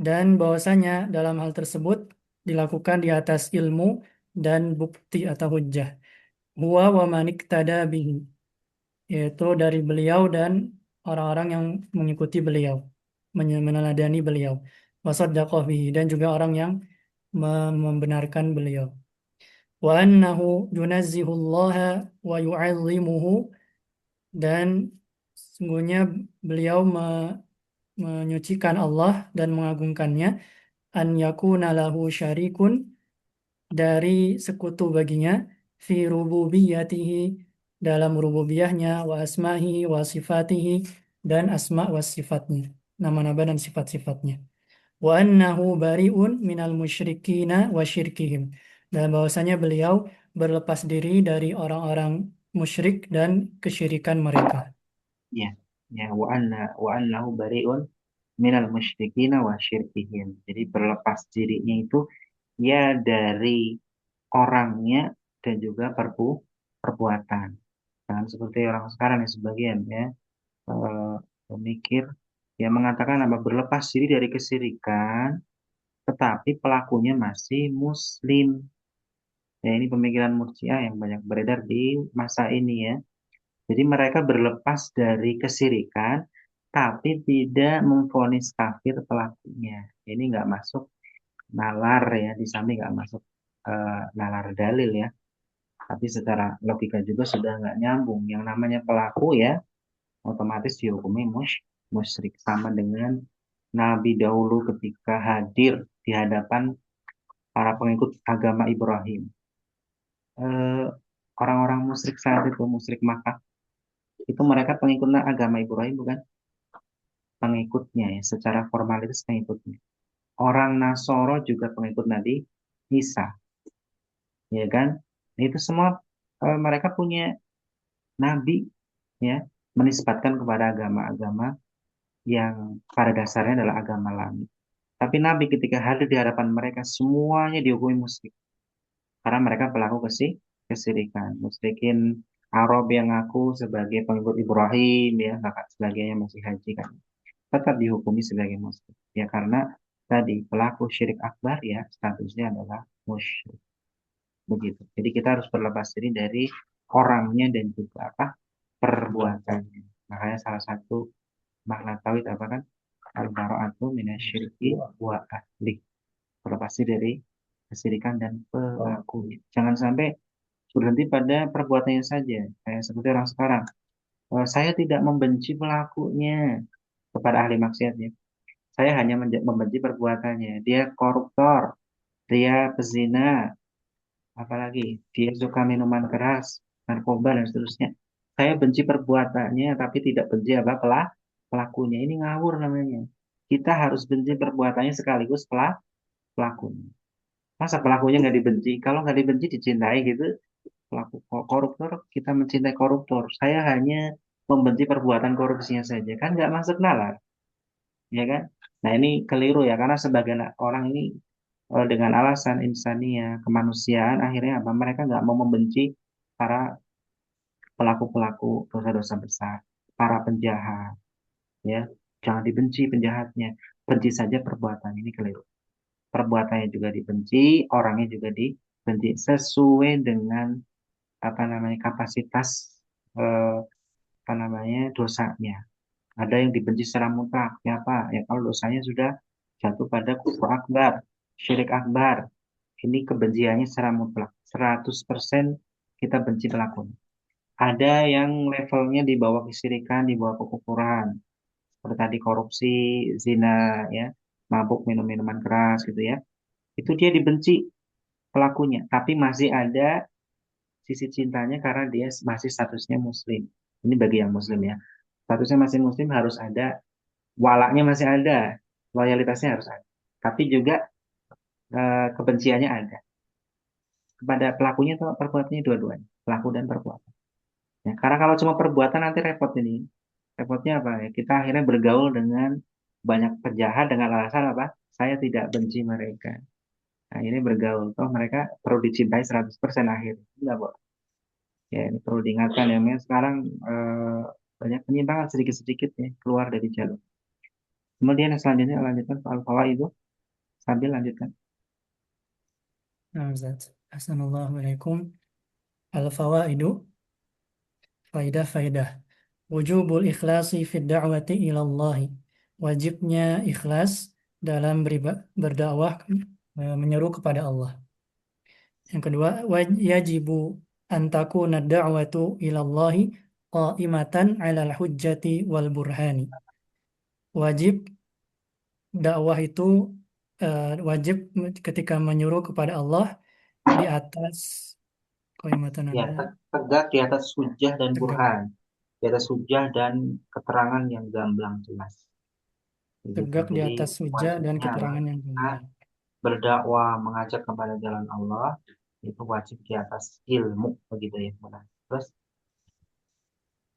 dan bahwasanya dalam hal tersebut dilakukan di atas ilmu dan bukti atau hujjah. Huwa wa man iktada bihi, yaitu dari beliau dan orang-orang yang mengikuti beliau, meneladani beliau. Wa saddaqa bihi, dan juga orang yang membenarkan beliau. Wa annahu yunazzihullaha wa yu'azzimuhu, dan sungguhnya beliau menyucikan Allah dan mengagungkannya, an yakuna lahu syarikun, dari sekutu baginya, fi rububiyatihi, dalam rububiyahnya, wa asmahi wa sifatihi, dan asma wa sifatnya, nama-nama dan sifat-sifatnya. Wa annahu bari'un minal musyrikina wa syirkihim, dan bahwasanya beliau berlepas diri dari orang-orang musyrik dan kesyirikan mereka. Ya, ya, wa annahu bari'un minal musyrikina wa syirkihim. Jadi berlepas dirinya itu ya dari orangnya dan juga perbuatan. Jangan seperti orang sekarang yang sebagian ya eh, pemikir yang mengatakan apa berlepas diri dari kesyirikan, tetapi pelakunya masih muslim. Ya, ini pemikiran Murji'ah yang banyak beredar di masa ini ya. Jadi mereka berlepas dari kesyirikan, tapi tidak memvonis kafir pelakunya. Ini nggak masuk nalar ya, di samping nggak masuk nalar dalil ya. Tapi secara logika juga sudah nggak nyambung. Yang namanya pelaku ya, otomatis dihukumi musyrik, sama dengan Nabi dahulu ketika hadir di hadapan para pengikut agama Ibrahim. Eh, Orang-orang musyrik saat itu, musyrik Makkah, itu mereka pengikut agama Ibrahim bukan? Pengikutnya ya, secara formalitas pengikutnya. Orang Nasoro juga pengikut Nabi Isa, ya kan? Itu semua mereka punya nabi ya, menisbatkan kepada agama-agama yang pada dasarnya adalah agama langit. Tapi nabi ketika hadir di hadapan mereka semuanya dihukumi musyrik karena mereka pelaku kesyirikan. Musyrikin Arab yang ngaku sebagai pengikut Ibrahim ya, kakak sebagainya masih haji kan, tetap dihukumi sebagai musyrik. Ya karena tadi pelaku syirik akbar ya statusnya adalah musyrik. Begitu. Jadi kita harus berlepas diri dari orangnya dan juga apa perbuatannya. Makanya salah satu makna tauhid apa kan? Al-bara'atu minasyirki wa ahli. Berlepas diri dari kesyirikan dan pelakunya. Jangan sampai berhenti pada perbuatannya saja. Kayak seperti orang sekarang. Saya tidak membenci pelakunya kepada ahli maksiatnya. Saya hanya membenci perbuatannya. Dia koruptor, dia pezina, apalagi dia suka minuman keras, narkoba dan seterusnya. Saya benci perbuatannya, tapi tidak benci apa pelakunya. Ini ngawur namanya. Kita harus benci perbuatannya sekaligus pelakunya. Masa pelakunya nggak dibenci? Kalau nggak dibenci dicintai gitu, pelaku koruptor kita mencintai koruptor. Saya hanya membenci perbuatan korupsinya saja, kan nggak masuk nalar, ya kan? Nah ini keliru ya, karena sebagian orang ini dengan alasan insania kemanusiaan akhirnya apa? Mereka nggak mau membenci para pelaku-pelaku dosa-dosa besar, para penjahat, ya. Jangan dibenci penjahatnya, benci saja perbuatan ini keliru. Perbuatannya juga dibenci, orangnya juga dibenci sesuai dengan apa namanya kapasitas eh, apa namanya dosanya. Ada yang dibenci secara mutlak, ya apa? Ya kalau dosanya sudah jatuh pada kufur akbar, syirik akbar. Ini kebenciannya secara mutlak. 100% kita benci pelakunya. Ada yang levelnya di bawah kesyirikan, di bawah kekufuran. Seperti tadi korupsi, zina, ya, mabuk, minum minuman keras gitu ya. Itu dia dibenci pelakunya, tapi masih ada sisi cintanya karena dia masih statusnya muslim. Ini bagi yang muslim ya. Statusnya masih muslim harus ada, walaknya masih ada, loyalitasnya harus ada. Tapi juga kebenciannya ada kepada pelakunya atau perbuatannya dua-duanya, pelaku dan perbuatan. Ya, karena kalau cuma perbuatan nanti repot ini. Repotnya apa ya? Kita akhirnya bergaul dengan banyak penjahat dengan alasan apa? Saya tidak benci mereka. Nah, ini bergaul. Toh mereka perlu dicintai 100% akhir. Enggak, Bo. Ya, ini perlu diingatkan ya. Memang sekarang banyak penyimpangan sedikit-sedikit ya, keluar dari jalur. Kemudian yang selanjutnya lanjutkan soal itu sambil lanjutkan. Nah, Ustaz. Assalamualaikum. Al-fawaidu, faidah-faidah. Wujubul ikhlasi fid da'wati ilallahi. Wajibnya ikhlas dalam berdakwah, menyeru kepada Allah. Yang kedua, yajibu an takuna da'watu ilallahi qa'imatan 'alal hujjati wal burhani. Wajib dakwah itu wajib ketika menyuruh kepada Allah di atas qaimatan Ya, ada tegak di atas hujjah dan tegak burhan. Di atas hujjah dan keterangan yang gamblang jelas. Begitu. tegak di Jadi atas hujah dan wajibnya apa? keterangan yang Kita gamblang. berdakwah, mengajak kepada jalan Allah, itu wajib di atas ilmu, begitu ya. Benar. Terus,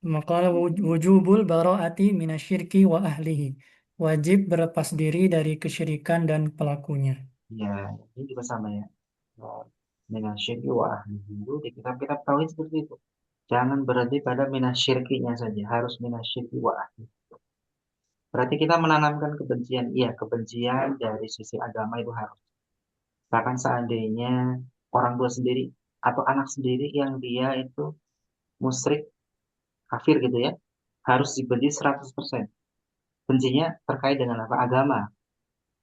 Maka wujubul bara'ati minasyirki wa ahlihi. Wajib berlepas diri dari kesyirikan dan pelakunya. ya, ini juga sama ya. Minasyirki wa ahlihi. Itu di kitab-kitab tauhid seperti itu. Jangan berhenti pada minasyirkinya saja, harus minasyirki wa ahlihi. Berarti kita menanamkan kebencian. Iya, kebencian dari sisi agama itu harus. Bahkan seandainya orang tua sendiri atau anak sendiri yang dia itu musyrik, kafir gitu ya, harus dibenci 100%. Bencinya terkait dengan apa? Agama.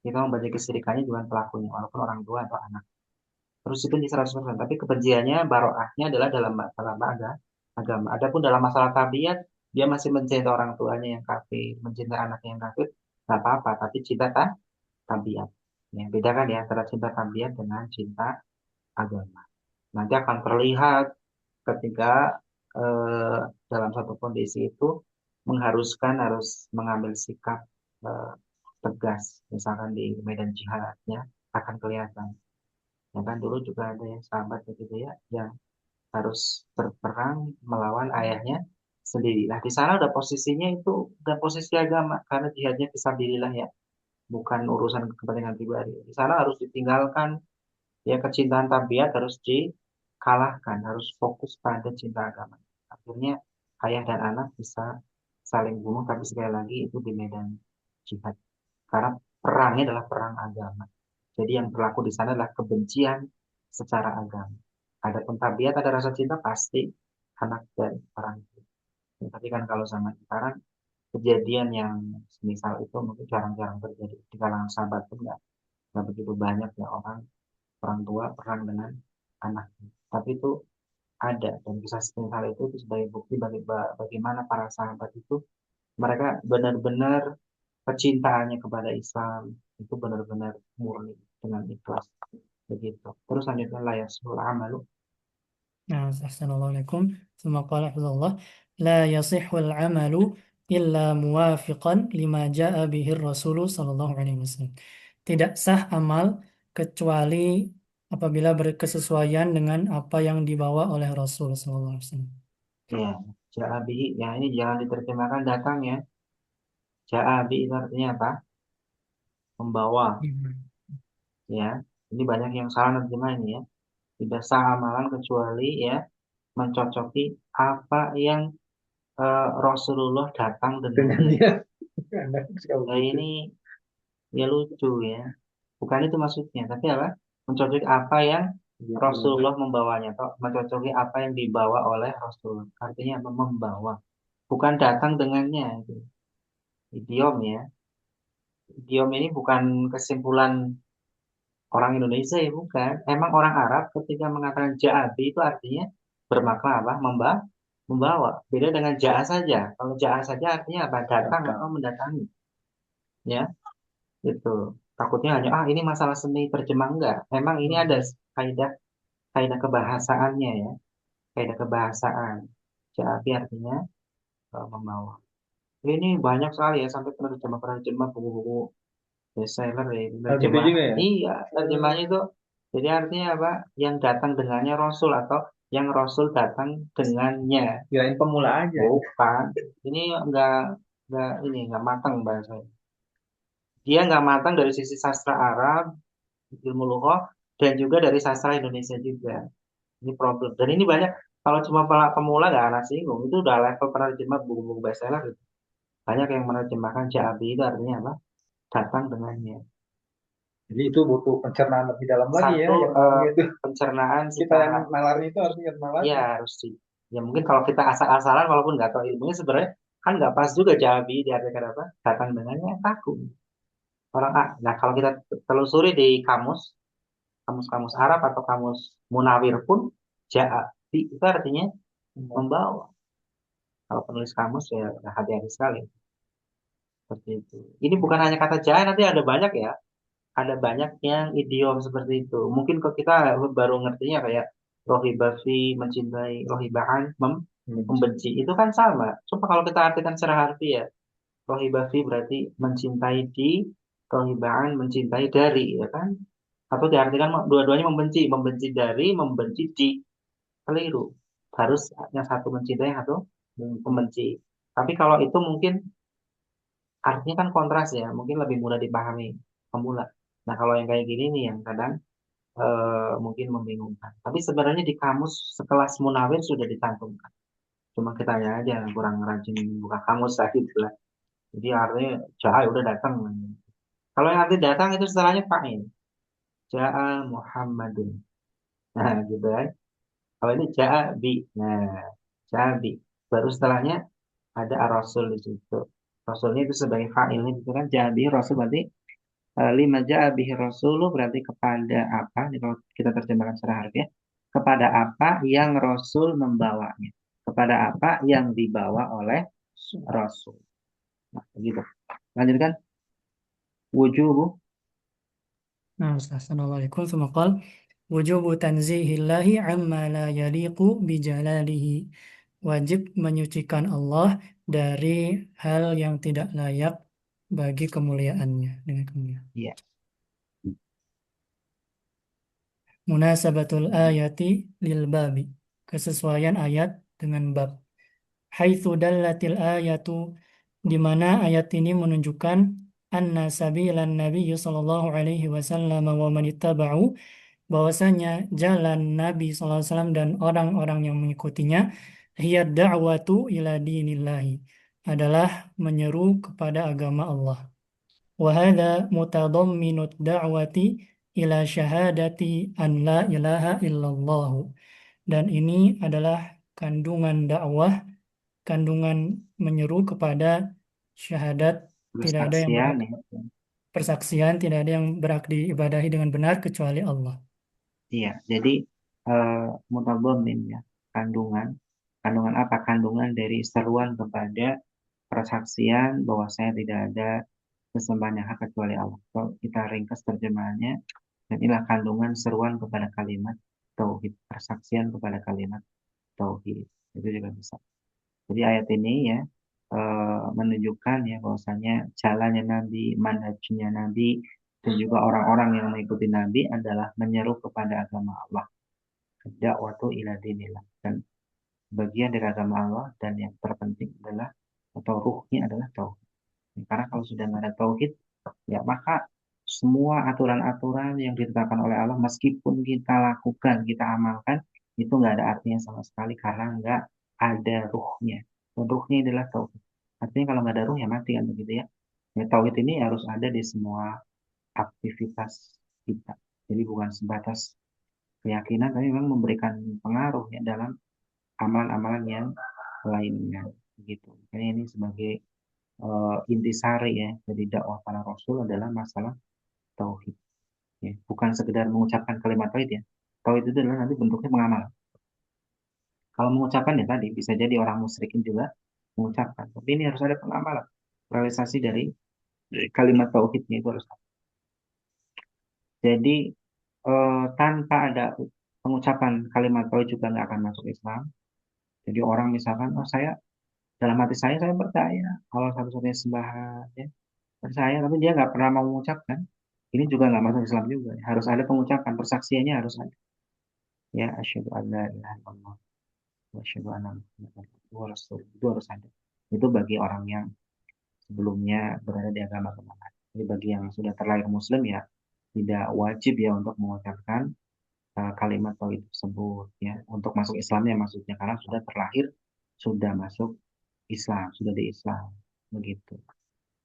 Kita membenci kesyirikannya dengan pelakunya, walaupun orang tua atau anak. Terus dibenci 100%. Tapi kebenciannya, baroahnya adalah dalam masalah agama. Adapun dalam masalah tabiat, dia masih mencintai orang tuanya yang kafir, mencintai anaknya yang kafir, nggak apa-apa. Tapi cinta tabiat. Ya, bedakan ya antara cinta tabiat dengan cinta agama. Nanti akan terlihat ketika eh, dalam satu kondisi itu mengharuskan harus mengambil sikap eh, tegas, misalkan di medan jihadnya akan kelihatan. Ya kan dulu juga ada yang sahabat begitu ya, yang harus berperang melawan ayahnya sendiri. Nah di sana udah posisinya itu udah posisi agama karena jihadnya fisabilillah ya, bukan urusan kepentingan pribadi. Di sana harus ditinggalkan ya kecintaan tabiat harus dikalahkan, harus fokus pada cinta agama. Akhirnya ayah dan anak bisa saling bunuh, tapi sekali lagi itu di medan jihad. Karena perangnya adalah perang agama. Jadi yang berlaku di sana adalah kebencian secara agama. Adapun tabiat ada rasa cinta pasti anak dan orang tua. Ya, tapi kan kalau zaman sekarang kejadian yang semisal itu mungkin jarang-jarang terjadi di kalangan sahabat pun nggak begitu banyak ya orang tua perang dengan anak. Tapi itu ada dan kisah semisal itu sebagai bukti bagaimana para sahabat itu mereka benar-benar kecintaannya kepada Islam itu benar-benar murni dengan ikhlas begitu. Terus lanjutnya layak sul amalu. Nah, Assalamualaikum. Tsumma qala hafizallah, la yasihul amalu illa muwafiqan lima ja'a bihi Rasul sallallahu alaihi wasallam. Tidak sah amal kecuali apabila berkesesuaian dengan apa yang dibawa oleh Rasul sallallahu alaihi wasallam. Ya, ja'abi ya ini jangan diterjemahkan datang ya. Ja'abi itu artinya apa? Membawa Hmm. ya. Ini banyak yang salah nerjemah ini ya. Tidak sah amalan kecuali ya mencocoki apa yang Rasulullah datang dengan dengannya. dia. Anak sekali Nah, lucu. ini ya lucu ya. Bukan itu maksudnya, tapi apa? Mencocoki apa yang Rasulullah membawanya, atau mencocoki apa yang dibawa oleh Rasulullah. Artinya apa? Membawa, bukan datang dengannya. Itu. Idiom ya. Idiom ini bukan kesimpulan orang Indonesia ya, bukan. Emang orang Arab ketika mengatakan ja'abi itu artinya bermakna apa? Membawa. Beda dengan ja'a saja. Kalau ja'a saja artinya apa? Datang atau mendatangi. Ya, itu. Takutnya hanya ini masalah seni terjemah enggak. Memang ini ada kaidah kaidah kebahasaannya ya. Kaidah kebahasaan. Jadi artinya membawa. Ini banyak sekali ya sampai penerjemah buku-buku bestseller ya. Hal gitu Terjemah. juga ya. Iya, terjemahnya itu jadi artinya apa? Yang datang dengannya Rasul atau yang Rasul datang dengannya. Kirain pemula aja. Bukan. Ini nggak matang bahasanya. Dia nggak matang dari sisi sastra Arab, ilmu lughah, dan juga dari sastra Indonesia juga. Ini problem. Dan ini banyak, kalau cuma pemula nggak akan singgung. Itu udah level penerjemah buku-buku bestseller gitu. Banyak yang menerjemahkan Ja'abi itu artinya apa? Datang dengannya. Jadi itu butuh pencernaan lebih dalam lagi ya, Satu, yang namanya itu pencernaan kita kita, yang nalarnya itu harus cerna lagi. ya harus sih. Ya mungkin kalau kita asal-asalan walaupun nggak tahu ilmunya sebenarnya kan nggak pas juga Ja'abi diartikan apa? Datang dengannya takut. Orang nah kalau kita telusuri di kamus Arab atau kamus Munawir pun Ja'abi itu artinya membawa. Kalau penulis kamus ya hati-hati sekali seperti itu. Ini bukan hanya kata ja'a, nanti ada banyak ya. Ada banyak yang idiom seperti itu. Mungkin kok kita baru ngertinya kayak rohibafi mencintai, rohibaan membenci. Itu kan sama. Coba kalau kita artikan secara harfiah, rohibafi berarti mencintai di, rohibaan mencintai dari, ya kan? Atau diartikan dua-duanya membenci, membenci dari, membenci di. Keliru. Harus yang satu mencintai, yang satu membenci. Tapi kalau itu mungkin artinya kan kontras ya, mungkin lebih mudah dipahami pemula. Nah, kalau yang kayak gini nih yang kadang mungkin membingungkan. Tapi sebenarnya di kamus sekelas Munawir sudah dicantumkan. Cuma kita aja yang kurang rajin buka kamus lah gitu lah. Jadi artinya Ja'a udah datang. Kalau yang arti datang itu setelahnya fa'il. Ja'a Muhammadun. Nah, gitu kan. Kalau ini Ja'a bi. Nah, Ja'a bi. Baru setelahnya ada ar-rasul di situ. Rasulnya itu sebagai fa'ilnya gitu kan. Ja'a bi rasul berarti lima ja'a bihi rasulu berarti kepada apa? Ini kalau kita terjemahkan secara harfiah, kepada apa yang Rasul membawanya. Kepada apa yang dibawa oleh Rasul. Nah, begitu. Lanjutkan. Wujubu. Nah, Assalamualaikum. ثم قال وجوب تنزيه الله عما لا يليق بجلاله. Wajib menyucikan Allah dari hal yang tidak layak bagi kemuliaannya dengan kemuliaan. Ya. Munasabatul ayati lil babi. Kesesuaian ayat dengan bab. Haitsu dallatil ayatu, di mana ayat ini menunjukkan anna sabilan nabiyyi sallallahu alaihi wasallam wa man ittaba'u, bahwasanya jalan Nabi sallallahu alaihi wasallam dan orang-orang yang mengikutinya, hiya da'watu ila dinillahi, adalah menyeru kepada agama Allah. Wa hadza mutadamminut da'wati ila syahadati an la ilaha illallah. Dan ini adalah kandungan dakwah, kandungan menyeru kepada syahadat, tidak ada yang Persaksian berhak, ya. persaksian, tidak ada yang berhak diibadahi dengan benar kecuali Allah. Iya. Jadi mutadhammin ya. Kandungan. Kandungan apa? Kandungan dari seruan kepada persaksian bahwa saya tidak ada sesembahan yang hak kecuali Allah. Kalau kita ringkas terjemahannya, dan inilah kandungan seruan kepada kalimat tauhid, persaksian kepada kalimat tauhid. Itu juga bisa. Jadi ayat ini ya menunjukkan ya bahwasanya jalannya Nabi, manhajnya Nabi, dan juga orang-orang yang mengikuti Nabi adalah menyeru kepada agama Allah. Dakwatu ila dinillah. Dan bagian dari agama Allah dan yang terpenting adalah atau ruhnya adalah tauhid. Karena kalau sudah nggak ada tauhid, ya maka semua aturan-aturan yang ditetapkan oleh Allah meskipun kita lakukan, kita amalkan, itu nggak ada artinya sama sekali karena nggak ada ruhnya. Dan ruhnya adalah tauhid. Artinya kalau nggak ada ruh ya mati kan begitu ya. Ya tauhid ini harus ada di semua aktivitas kita. Jadi bukan sebatas keyakinan, tapi memang memberikan pengaruh ya dalam amalan-amalan yang lainnya. Begitu. Makanya ini sebagai intisari ya dari dakwah para rasul adalah masalah tauhid. Ya, bukan sekedar mengucapkan kalimat tauhid ya. Tauhid itu adalah nanti bentuknya mengamal. Kalau mengucapkan ya tadi bisa jadi orang musyrikin juga mengucapkan. Tapi ini harus ada pengamalan. Realisasi dari kalimat tauhidnya itu harus ada. Jadi tanpa ada pengucapan kalimat tauhid juga nggak akan masuk Islam. Jadi orang misalkan, oh saya dalam hati saya percaya Allah satu-satunya sembahan, ya, percaya, tapi dia nggak pernah mau mengucapkan. Ini juga nggak masuk Islam juga. Harus ada pengucapan, persaksiannya harus ada. Ya, asyhadu an la ilaha illallah wa asyhadu anna Muhammadan abduhu wa rasuluh. Itu harus ada. Itu bagi orang yang sebelumnya berada di agama kemana. Jadi bagi yang sudah terlahir muslim ya tidak wajib ya untuk mengucapkan kalimat tauhid tersebut ya untuk masuk Islamnya maksudnya karena sudah terlahir sudah masuk Islam sudah di Islam begitu.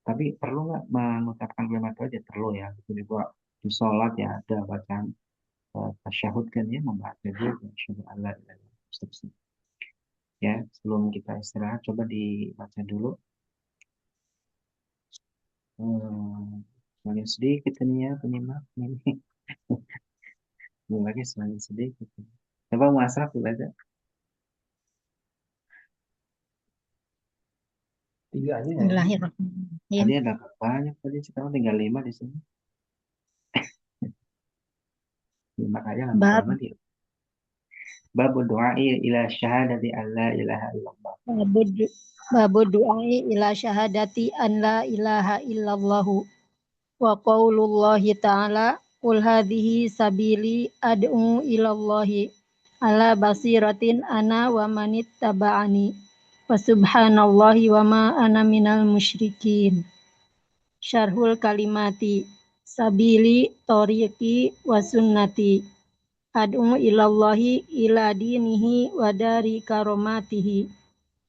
Tapi perlu nggak mengucapkan kalimat tauhid ya perlu ya. Itu juga di sholat ya ada bacaan tasyahud kan ya membaca juga asyhadu an la ilaha illallah seterusnya. Ya sebelum kita istirahat coba dibaca dulu. Semakin sedikit ini ya penyimak ini. Lagi semakin sedikit. Coba muasaf baca. 3 aja ya. Bismillahirrahmanirrahim. Tadi ada banyak tadi sekarang tinggal 5 di sini. 5 aja nggak Bab lama dia. Bab doa ila syahadati an la ilaha illallah. babu du'ai ila syahadati an la ilaha illallahu wa qaulullahi ta'ala qul hadhihi sabili ad'u ilallahi ala basiratin ana wa manittaba'ani wa subhanallahi wa ma ana minal musyrikin. Syarhul kalimati sabili tariqi wa sunnati ad'u ilallahi ila dinihi wa dari karomatihi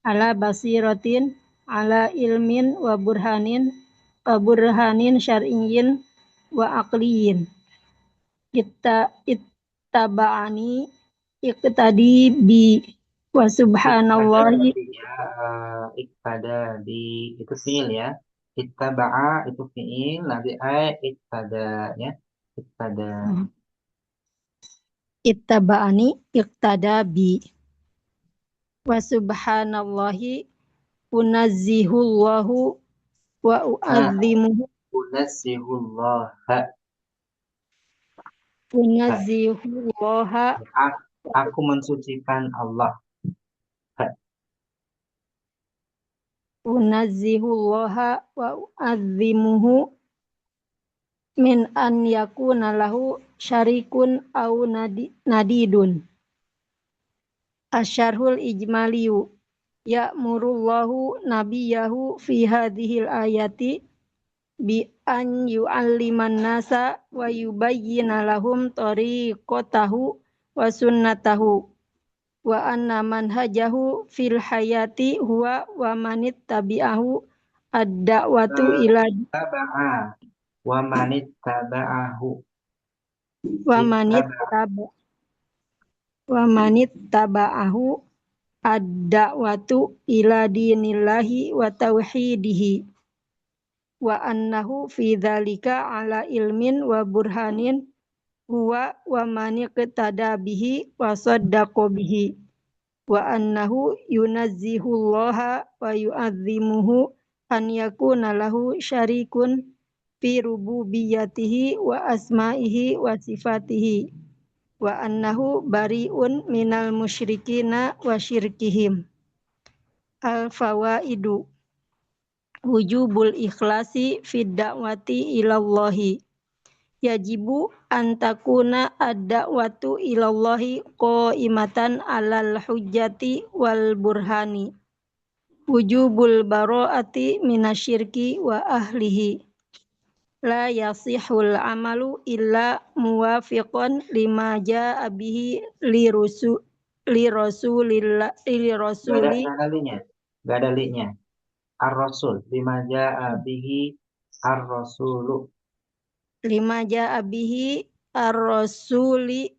ala basiratin ala ilmin wa burhanin syar'iyyin wa aqliyin ittaba'ani iqtadi bi wa subhanallahi Iktada di itu fiil ya. Ittaba'a itu fiil nanti iktada ya. Iktada. ittaba'ani iqtada bi wa subhanallahi unazzihullahu wa u'azzimuhu Unazzihullah. unazzihullaha Aku mensucikan Allah. unazzihullaha wa u'azzimuhu min an yakuna lahu syarikun au nadidun. Asyarhul ijmaliyu ya'murullahu nabiyahu fi hadhil ayati bi an yu'alliman nasa wa yubayyina lahum tariqatahu wa sunnatahu wa anna manhajahu fil hayati huwa wa manittabi'ahu ad-da'watu ila Taba'a. Wa manittaba'ahu. wa manittaba'ahu ad-da'watu ila dinillahi wa tauhidihi wa annahu fi dzalika ala ilmin wa burhanin huwa wa maniqtada bihi wa saddaqa bihi wa annahu yunazzihullaha wa yu'azzimuhu an yakuna lahu syarikun fi rububiyyatihi wa asma'ihi wa sifatihi wa annahu bari'un minal musyrikina wa syirkihim. Al-fawaidu wujubul ikhlasi fid da'wati ilallahi yajibu an takuna ad-da'watu ilallahi qa'imatan alal hujjati wal burhani wujubul bara'ati minasyirki wa ahlihi la yasihul amalu illa muwafiqan lima ja'a bihi li rasulillah li rasuli Gak ada linya. Ar-Rasul. Lima ja'a bihi ar-Rasulu. lima ja'a bihi ar-rasuli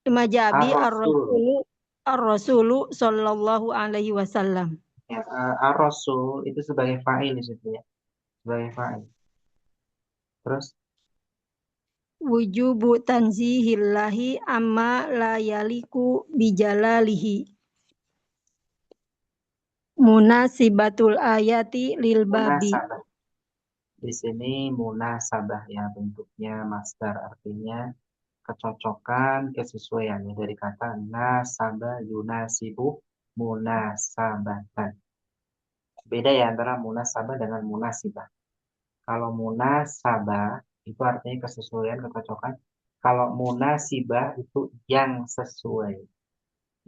lima ja'a bihi ar-rasulu sallallahu alaihi wasallam. Ya, ar-Rasul itu sebagai fa'il di situ ya. Sebagai fa'il. Terus Wujubu tanzihillahi amma la yaliku bijalalihi. Munasibatul ayati lil babi. munasabah. Di sini munasabah ya bentuknya masdar artinya kecocokan, kesesuaian dari kata nasabah yunasibu munasabatan. Beda ya antara munasabah dengan munasibah. Kalau munasabah itu artinya kesesuaian, kecocokan. Kalau munasibah itu yang sesuai.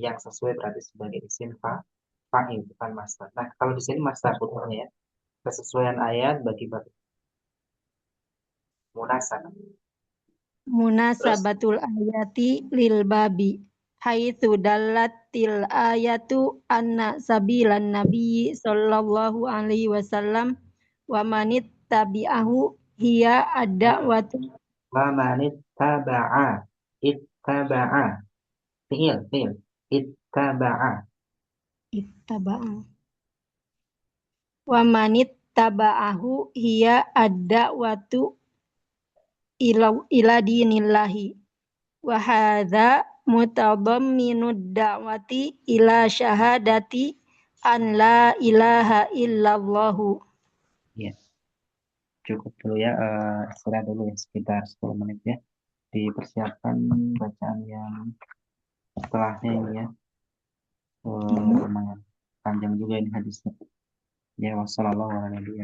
Yang sesuai berarti sebagai isim fa'il, bukan masdar. Nah, kalau di sini masdar hukumnya ya. Kesesuaian ayat bagi bagi munasabah. Terus Munasabatul ayati lil babi haitsu dallatil ayatu anna sabilan nabiyyi sallallahu alaihi wasallam wa manit tabi'ahu hiya ad-da'watu wa manit taba'a, ittaba'a, fi'il, ittaba'a. ittaba'a wa manit taba'ahu hiya ad-da'watu ila dinillahi wa hadza mutadamminud da'wati ila syahadati an la ilaha illallahu. Ya, cukup dulu ya, istirahat dulu ya sekitar 10 menit ya. Dipersiapkan bacaan yang setelahnya ini ya. Lumayan panjang juga ini hadisnya. Ya, wassalamualaikum.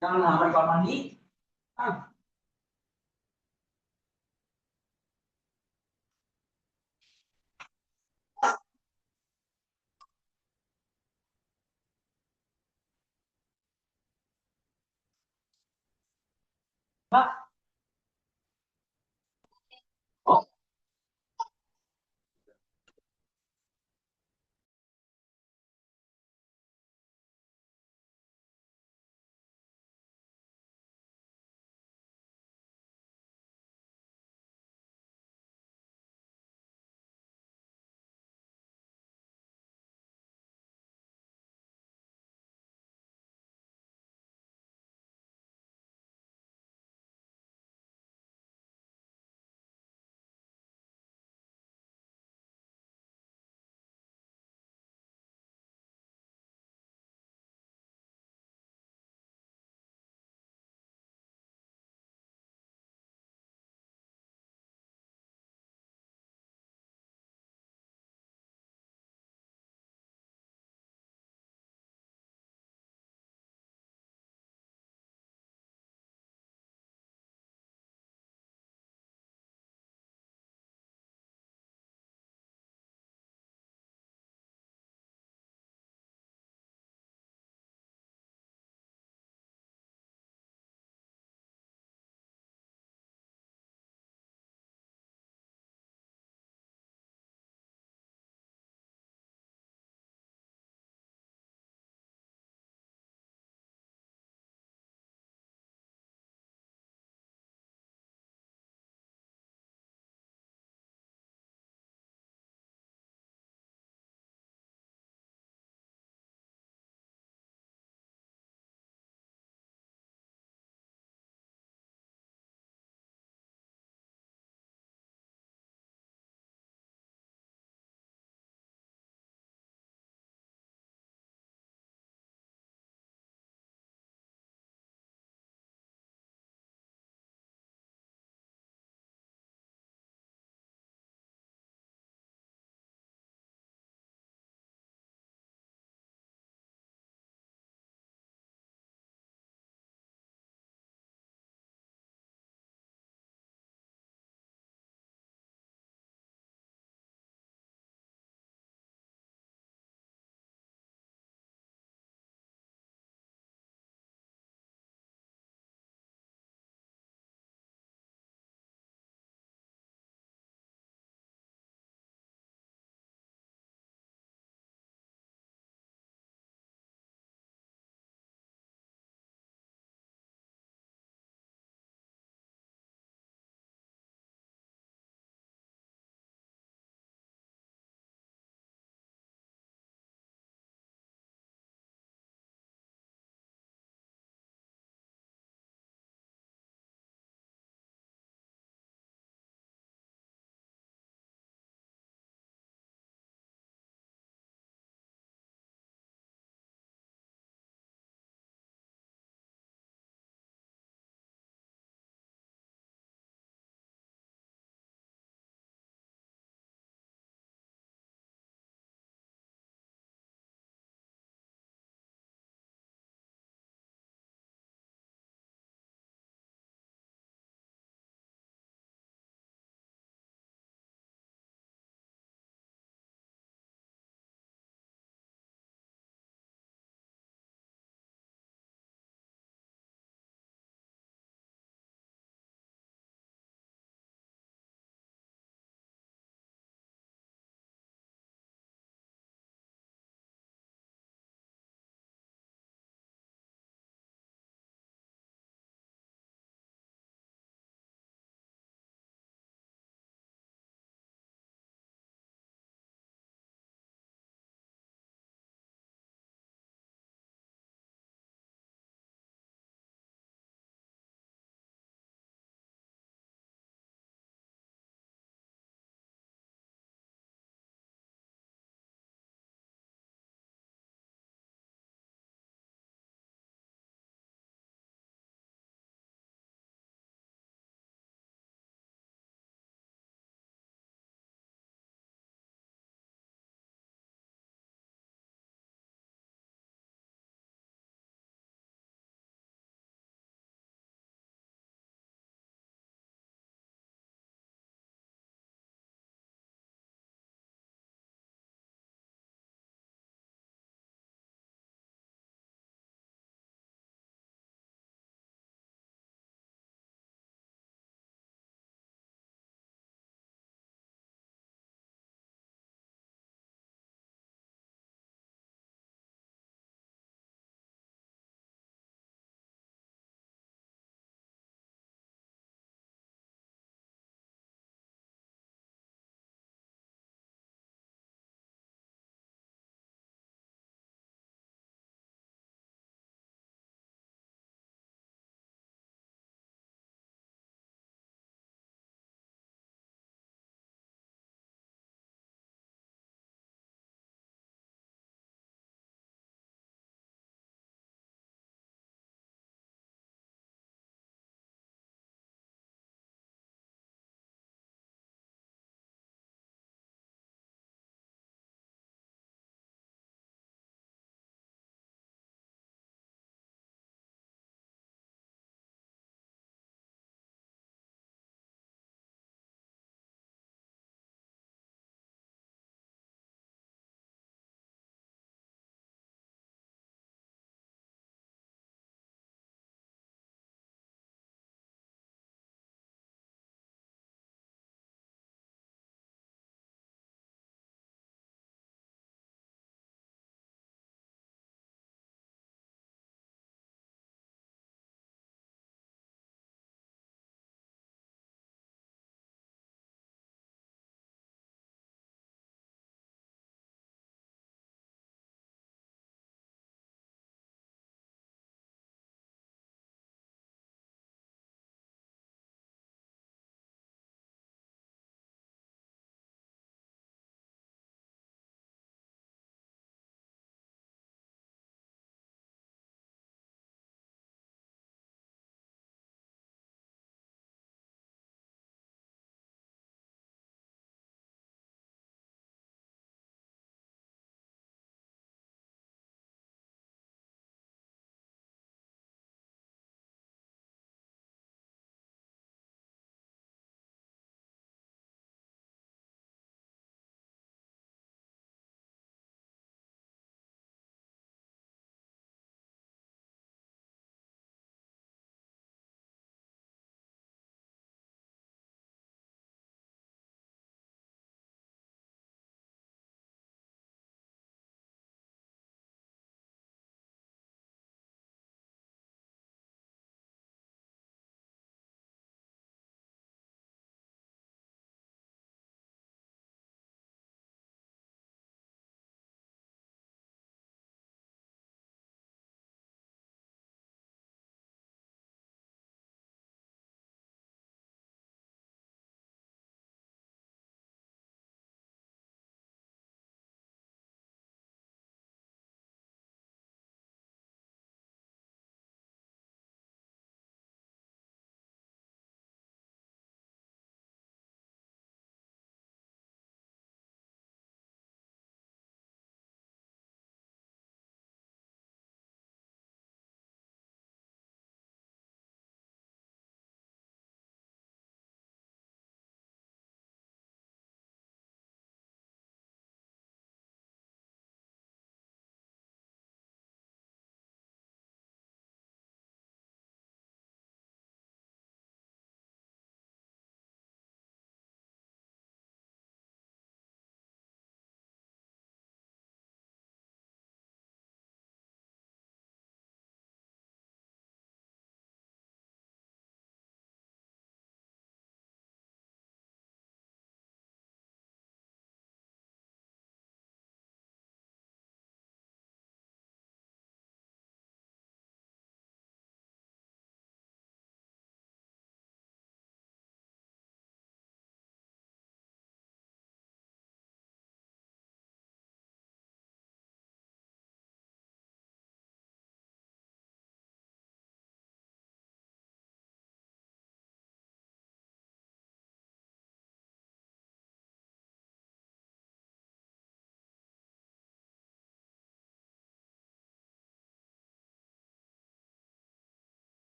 Jangan lama di kamar mandi. Ah. Pak. Oh.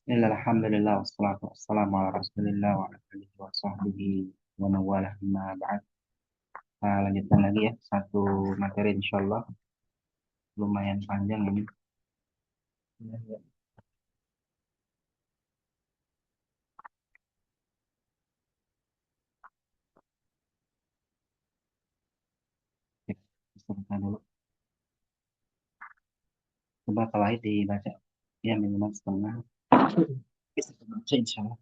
Alhamdulillah wassalatu wassalamu ala Rasulillah wa ala alihi wa sahbihi wa mawalah amma ba'd. Lanjutkan lagi ya satu materi insyaallah lumayan panjang ini. Sebentar dulu. Coba kalau dibaca ya minimal setengah. Bisa dibaca insyaallah.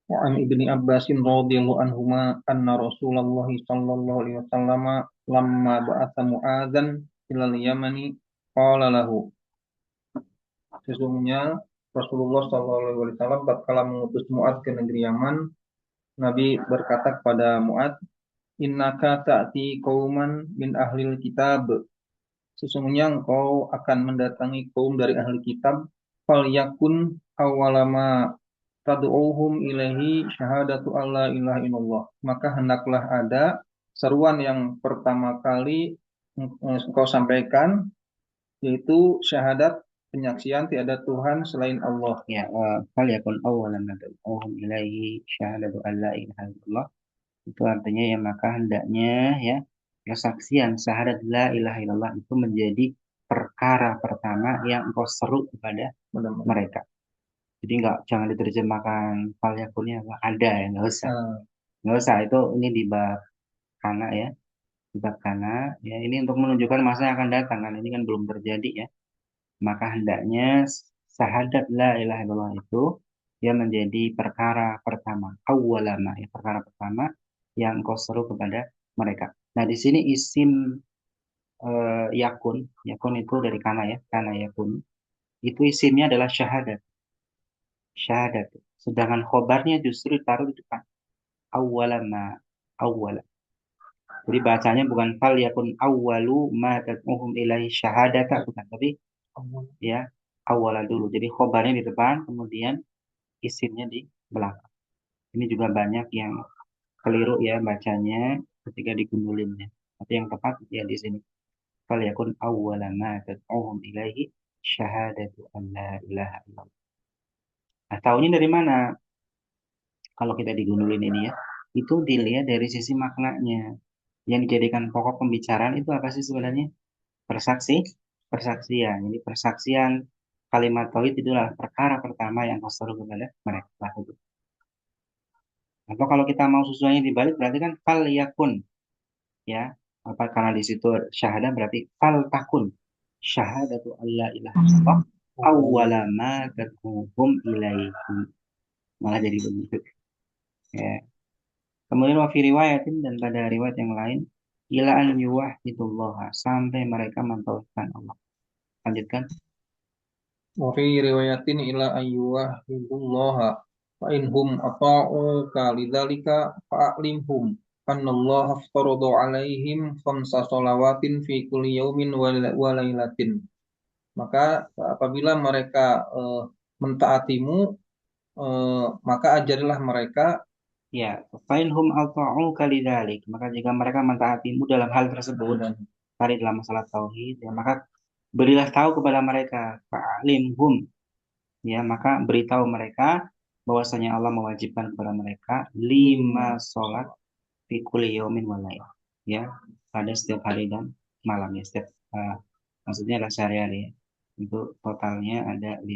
وعن ابن عباس رضي الله عنهما أن رسول الله صلى الله عليه وسلم لما بعث معاذا إلى اليمن قال له, sesungguhnya Rasulullah Shallallahu Alaihi Wasallam tatkala mengutus Mu'adz ke negeri Yaman, Nabi berkata kepada Mu'adz, innaka ta'ti qauman min ahlil kitab, sesungguhnya engkau akan mendatangi kaum dari ahli kitab, fal yakun awalama tad'uhum ilaihi syahadatu alla ilaha illallah, maka hendaklah ada seruan yang pertama kali engkau sampaikan, yaitu syahadat penyaksian tiada Tuhan selain Allah. Ya, fal yakun awwalan nad'uhum ilaihi syahadatu alla ilaha illallah. Itu artinya ya maka hendaknya ya kesaksian syahadat la ilaha illallah itu menjadi perkara pertama yang engkau seru kepada mereka. Jadi jangan diterjemahkan fal yakunnya ada ya, nggak usah itu ini di bab kana ya, di bab kana ya, ini untuk menunjukkan masa yang akan datang kan, ini kan belum terjadi ya, maka hendaknya syahadat la ilaha illallah itu dia menjadi perkara pertama, awwalama ya, perkara pertama yang engkau seru kepada mereka. Nah di sini isim yakun, yakun itu dari kana ya, kana yakun itu isimnya adalah syahadat, syahadat. Sedangkan khobarnya justru taruh di depan, awwalama, awwal. Jadi bacanya bukan fal yakun awwalu ma tad'uhum ilaihi syahadata, bukan, tapi ya awwala dulu. Jadi khobarnya di depan, kemudian isimnya di belakang. Ini juga banyak yang keliru ya bacanya ketika digundulinnya. Tapi yang tepat ya di sini. Fal yakun awwala ma tad'uhum ilaihi syahadatu an la ilaha illallah. Nah, tahunya dari mana? Kalau kita digundulin ini ya, itu dilihat dari sisi maknanya. Yang dijadikan pokok pembicaraan itu apa sih sebenarnya? Persaksian. Jadi persaksian kalimat tauhid itulah perkara pertama yang kau seru kepada mereka. Atau kalau kita mau sesuainya dibalik berarti kan fal yakun ya. Apa karena di situ syahadah berarti fal takun syahadatu alla ilaha illallah awwala ma tad'uhum ilaihi. Malah jadi begitu. Ya. Kemudian wa fi riwayatin, dan pada riwayat yang lain, ila an yuwahhidullah, sampai mereka mentauhidkan Allah. Lanjutkan. Wa fi riwayatin ila ayyuhahidullaha fa inhum ata'uka lidzalika fa'limhum annallaha aftarada 'alaihim khamsa shalawatin fi kulli yaumin wa lailatin. Maka apabila mereka mentaatimu, maka ajarilah mereka. Ya, fainhum ata'uka lidzalik, maka jika mereka mentaatimu dalam hal tersebut, tadi dalam masalah tauhid, ya maka berilah tahu kepada mereka, fa'limhum, ya maka beritahu mereka bahwasanya Allah mewajibkan kepada mereka 5 sholat fi kulli yaumin wa lail, ya pada setiap hari dan malam ya, setiap maksudnya adalah sehari-hari ya. Itu totalnya ada 5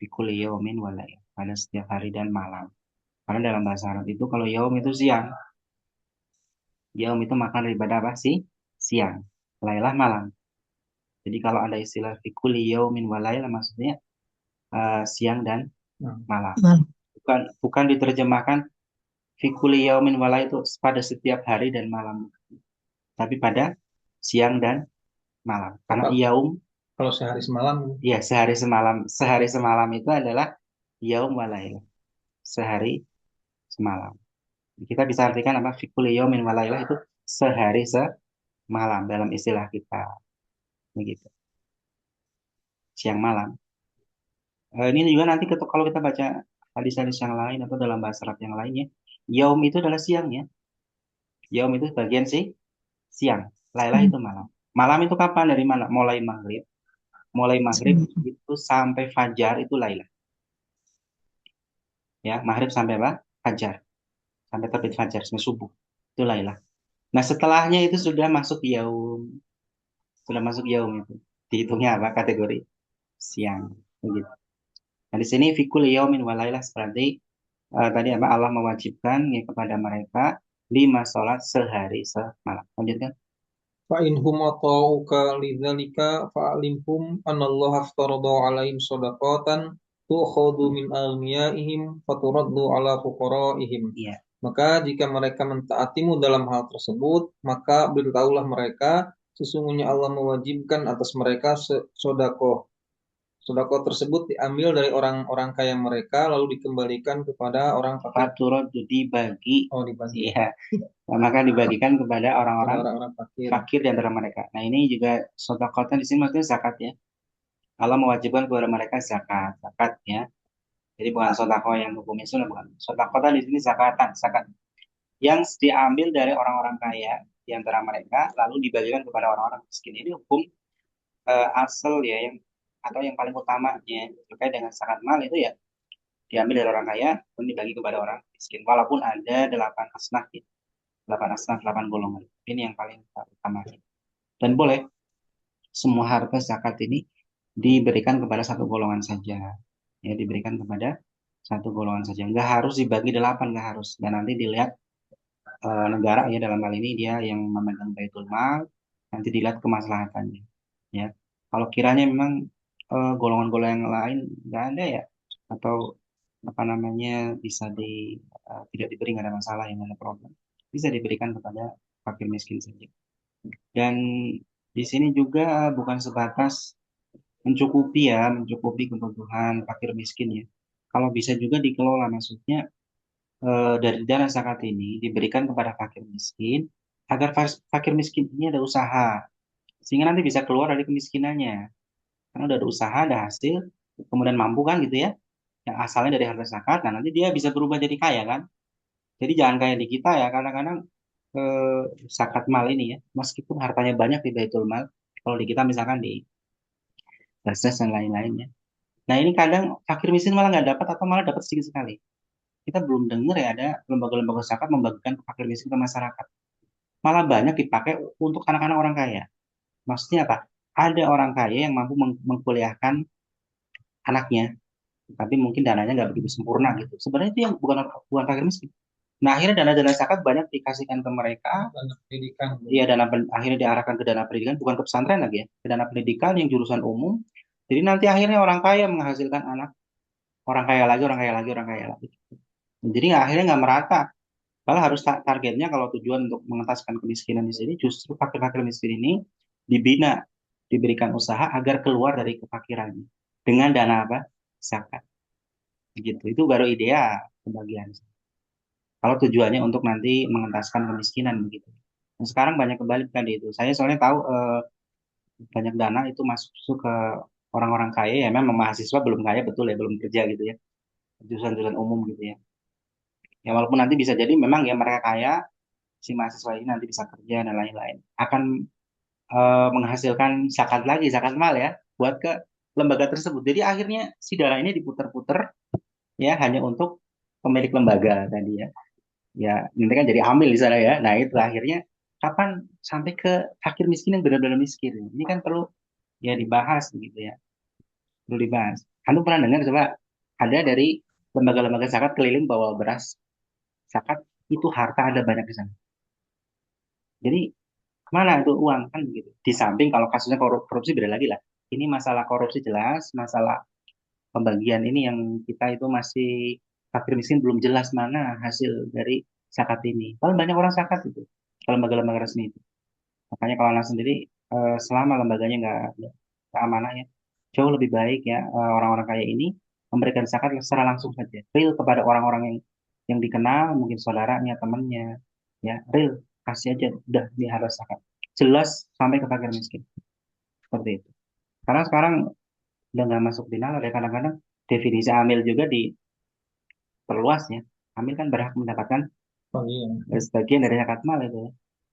fi kulli yaumin wa lail, pada setiap hari dan malam. Karena dalam bahasa Arab itu kalau yaum itu siang, yaum itu makna daripada apa sih? Siang, lailah malam. Jadi kalau ada istilah fi kulli yaumin wa lail maksudnya siang dan malam. Bukan diterjemahkan fi kulli yaumin wa lail itu pada setiap hari dan malam, tapi pada siang dan malam. Karena yaum kalau sehari semalam, ya sehari semalam itu adalah yaum wa lail, sehari semalam. Kita bisa artikan apa? Fi kulli yaumin wa lailah itu sehari semalam dalam istilah kita. Begitu. Siang malam. Ini juga nanti kalau kita baca hadis-hadis yang lain atau dalam bahasa Arab yang lainnya, yaum itu adalah siang ya. Yaum itu bagian sih siang, lailah itu malam. Malam itu kapan? Dari mana? Mulai maghrib itu sampai fajar itu lailah. Ya, maghrib sampai apa? Fajar. Sampai terbit fajar, sampai subuh. Itu lailah. Nah, setelahnya itu sudah masuk yaum. Sudah masuk yaum itu. Dihitungnya apa? Kategori siang. Begitu. Nah, di sini fikul yaumin walailah berarti tadi apa? Allah mewajibkan ya, kepada mereka 5 sholat sehari semalam. Lanjutkan. Fa in hum ata'uka lidzalika fa'alimhum anallaha aftarada 'alaihim shadaqatan tu'khadhu min aghniyaihim faturaddu 'ala fuqaraihim. Iya. Maka jika mereka mentaatimu dalam hal tersebut, maka beritahulah mereka sesungguhnya Allah mewajibkan atas mereka sedekah. Sedekah tersebut diambil dari orang-orang kaya mereka lalu dikembalikan kepada orang fakir. Faturadu dibagi. Oh, dibagi. Iya. Nah, maka dibagikan kepada Kepada orang-orang orang-orang fakir. fakir di antara mereka. Nah, ini juga sedekahnya di sini maksudnya zakat ya. Allah mewajibkan kepada mereka zakat ya. Jadi bukan sedekah yang hukumnya sunnah, bukan. Sedekah di sini zakat yang diambil dari orang-orang kaya di antara mereka lalu dibagikan kepada orang-orang miskin. Ini hukum asal ya yang atau yang paling utamanya terkait dengan zakat mal itu ya diambil dari orang kaya dan dibagi kepada orang miskin. Walaupun ada 8 asnaf ya. 8 asnaf, 8 golongan. Ini yang paling utama. Dan boleh semua harta zakat ini diberikan kepada satu golongan saja. Ya, diberikan kepada satu golongan saja. Nggak harus dibagi 8, nggak harus. Dan nanti dilihat negara ya dalam hal ini dia yang memegang baitul mal, nanti dilihat kemaslahatannya. Ya, kalau kiranya memang golongan-golongan yang lain nggak ada ya, atau apa namanya bisa tidak diberi nggak ada masalah yang ada problem, bisa diberikan kepada fakir miskin saja. Dan di sini juga bukan sebatas mencukupi kebutuhan fakir miskin ya. Kalau bisa juga dikelola, maksudnya dari dana zakat ini diberikan kepada fakir miskin agar fakir miskin ini ada usaha sehingga nanti bisa keluar dari kemiskinannya. Karena udah ada usaha, ada hasil, kemudian mampu kan gitu ya. Yang asalnya dari harta zakat, nah nanti dia bisa berubah jadi kaya kan. Jadi jangan kayak di kita ya, kadang-kadang eh, zakat mal ini ya, meskipun hartanya banyak di Baitul Mal, kalau di kita misalkan di Basnas dan lain-lainnya. Nah ini kadang fakir miskin malah nggak dapat atau malah dapat sedikit sekali. Kita belum dengar ya ada lembaga-lembaga zakat membagikan ke fakir miskin ke masyarakat. Malah banyak dipakai untuk anak-anak orang kaya. Maksudnya apa? Ada orang kaya yang mampu mengkuliahkan anaknya, tapi mungkin dananya nggak begitu sempurna gitu. Sebenarnya itu yang bukan bukan fakir miskin. Nah akhirnya dana-dana zakat banyak dikasihkan ke mereka. Dana pendidikan. Iya akhirnya diarahkan ke dana pendidikan, bukan ke pesantren lagi ya, ke dana pendidikan yang jurusan umum. Jadi nanti akhirnya orang kaya menghasilkan anak, orang kaya lagi, orang kaya lagi, orang kaya lagi. Jadi akhirnya nggak merata. Malah harus targetnya kalau tujuan untuk mengentaskan kemiskinan di sini justru fakir-fakir miskin ini dibina, diberikan usaha agar keluar dari kefakirannya dengan dana apa? Zakat. Gitu. Itu baru ideal pembagian. Kalau tujuannya untuk nanti mengentaskan kemiskinan begitu. Nah, sekarang banyak kebalik tadi itu. Saya soalnya tahu banyak dana itu masuk ke orang-orang kaya ya memang mahasiswa belum kaya betul ya belum kerja gitu ya. Jurusan-jurusan umum gitu ya. Ya walaupun nanti bisa jadi memang ya mereka kaya si mahasiswa ini nanti bisa kerja dan lain-lain akan menghasilkan zakat mal ya buat ke lembaga tersebut. Jadi akhirnya si dana ini diputer-puter ya hanya untuk pemilik lembaga tadi ya. Ya nanti kan jadi amil di sana ya. Nah itu akhirnya kapan sampai ke fakir miskin yang benar-benar miskin. Ini kan perlu ya dibahas gitu ya. Perlu dibahas. Anda pernah dengar coba ada dari lembaga-lembaga zakat keliling bawa beras zakat itu harta ada banyak di sana. Jadi kemana itu uang kan begitu. Di samping kalau kasusnya korupsi beda lagi lah. Ini masalah korupsi jelas, masalah pembagian ini yang kita itu masih fakir miskin belum jelas mana hasil dari zakat ini. Paling banyak orang zakat itu kalau lembaga-lembaga resmi itu. Makanya kalau anak sendiri selama lembaganya nggak amanah ya, jauh lebih baik ya orang-orang kaya ini memberikan zakat secara langsung saja, real kepada orang-orang yang dikenal, mungkin saudaranya, temannya, ya real kasih aja, udah dia harus zakat, jelas sampai ke fakir miskin seperti itu. Karena sekarang udah nggak masuk di nalar ya kadang-kadang definisi amil juga diperluas ya. Amil kan berhak mendapatkan Oh iya. sebagian dari zakat mal itu.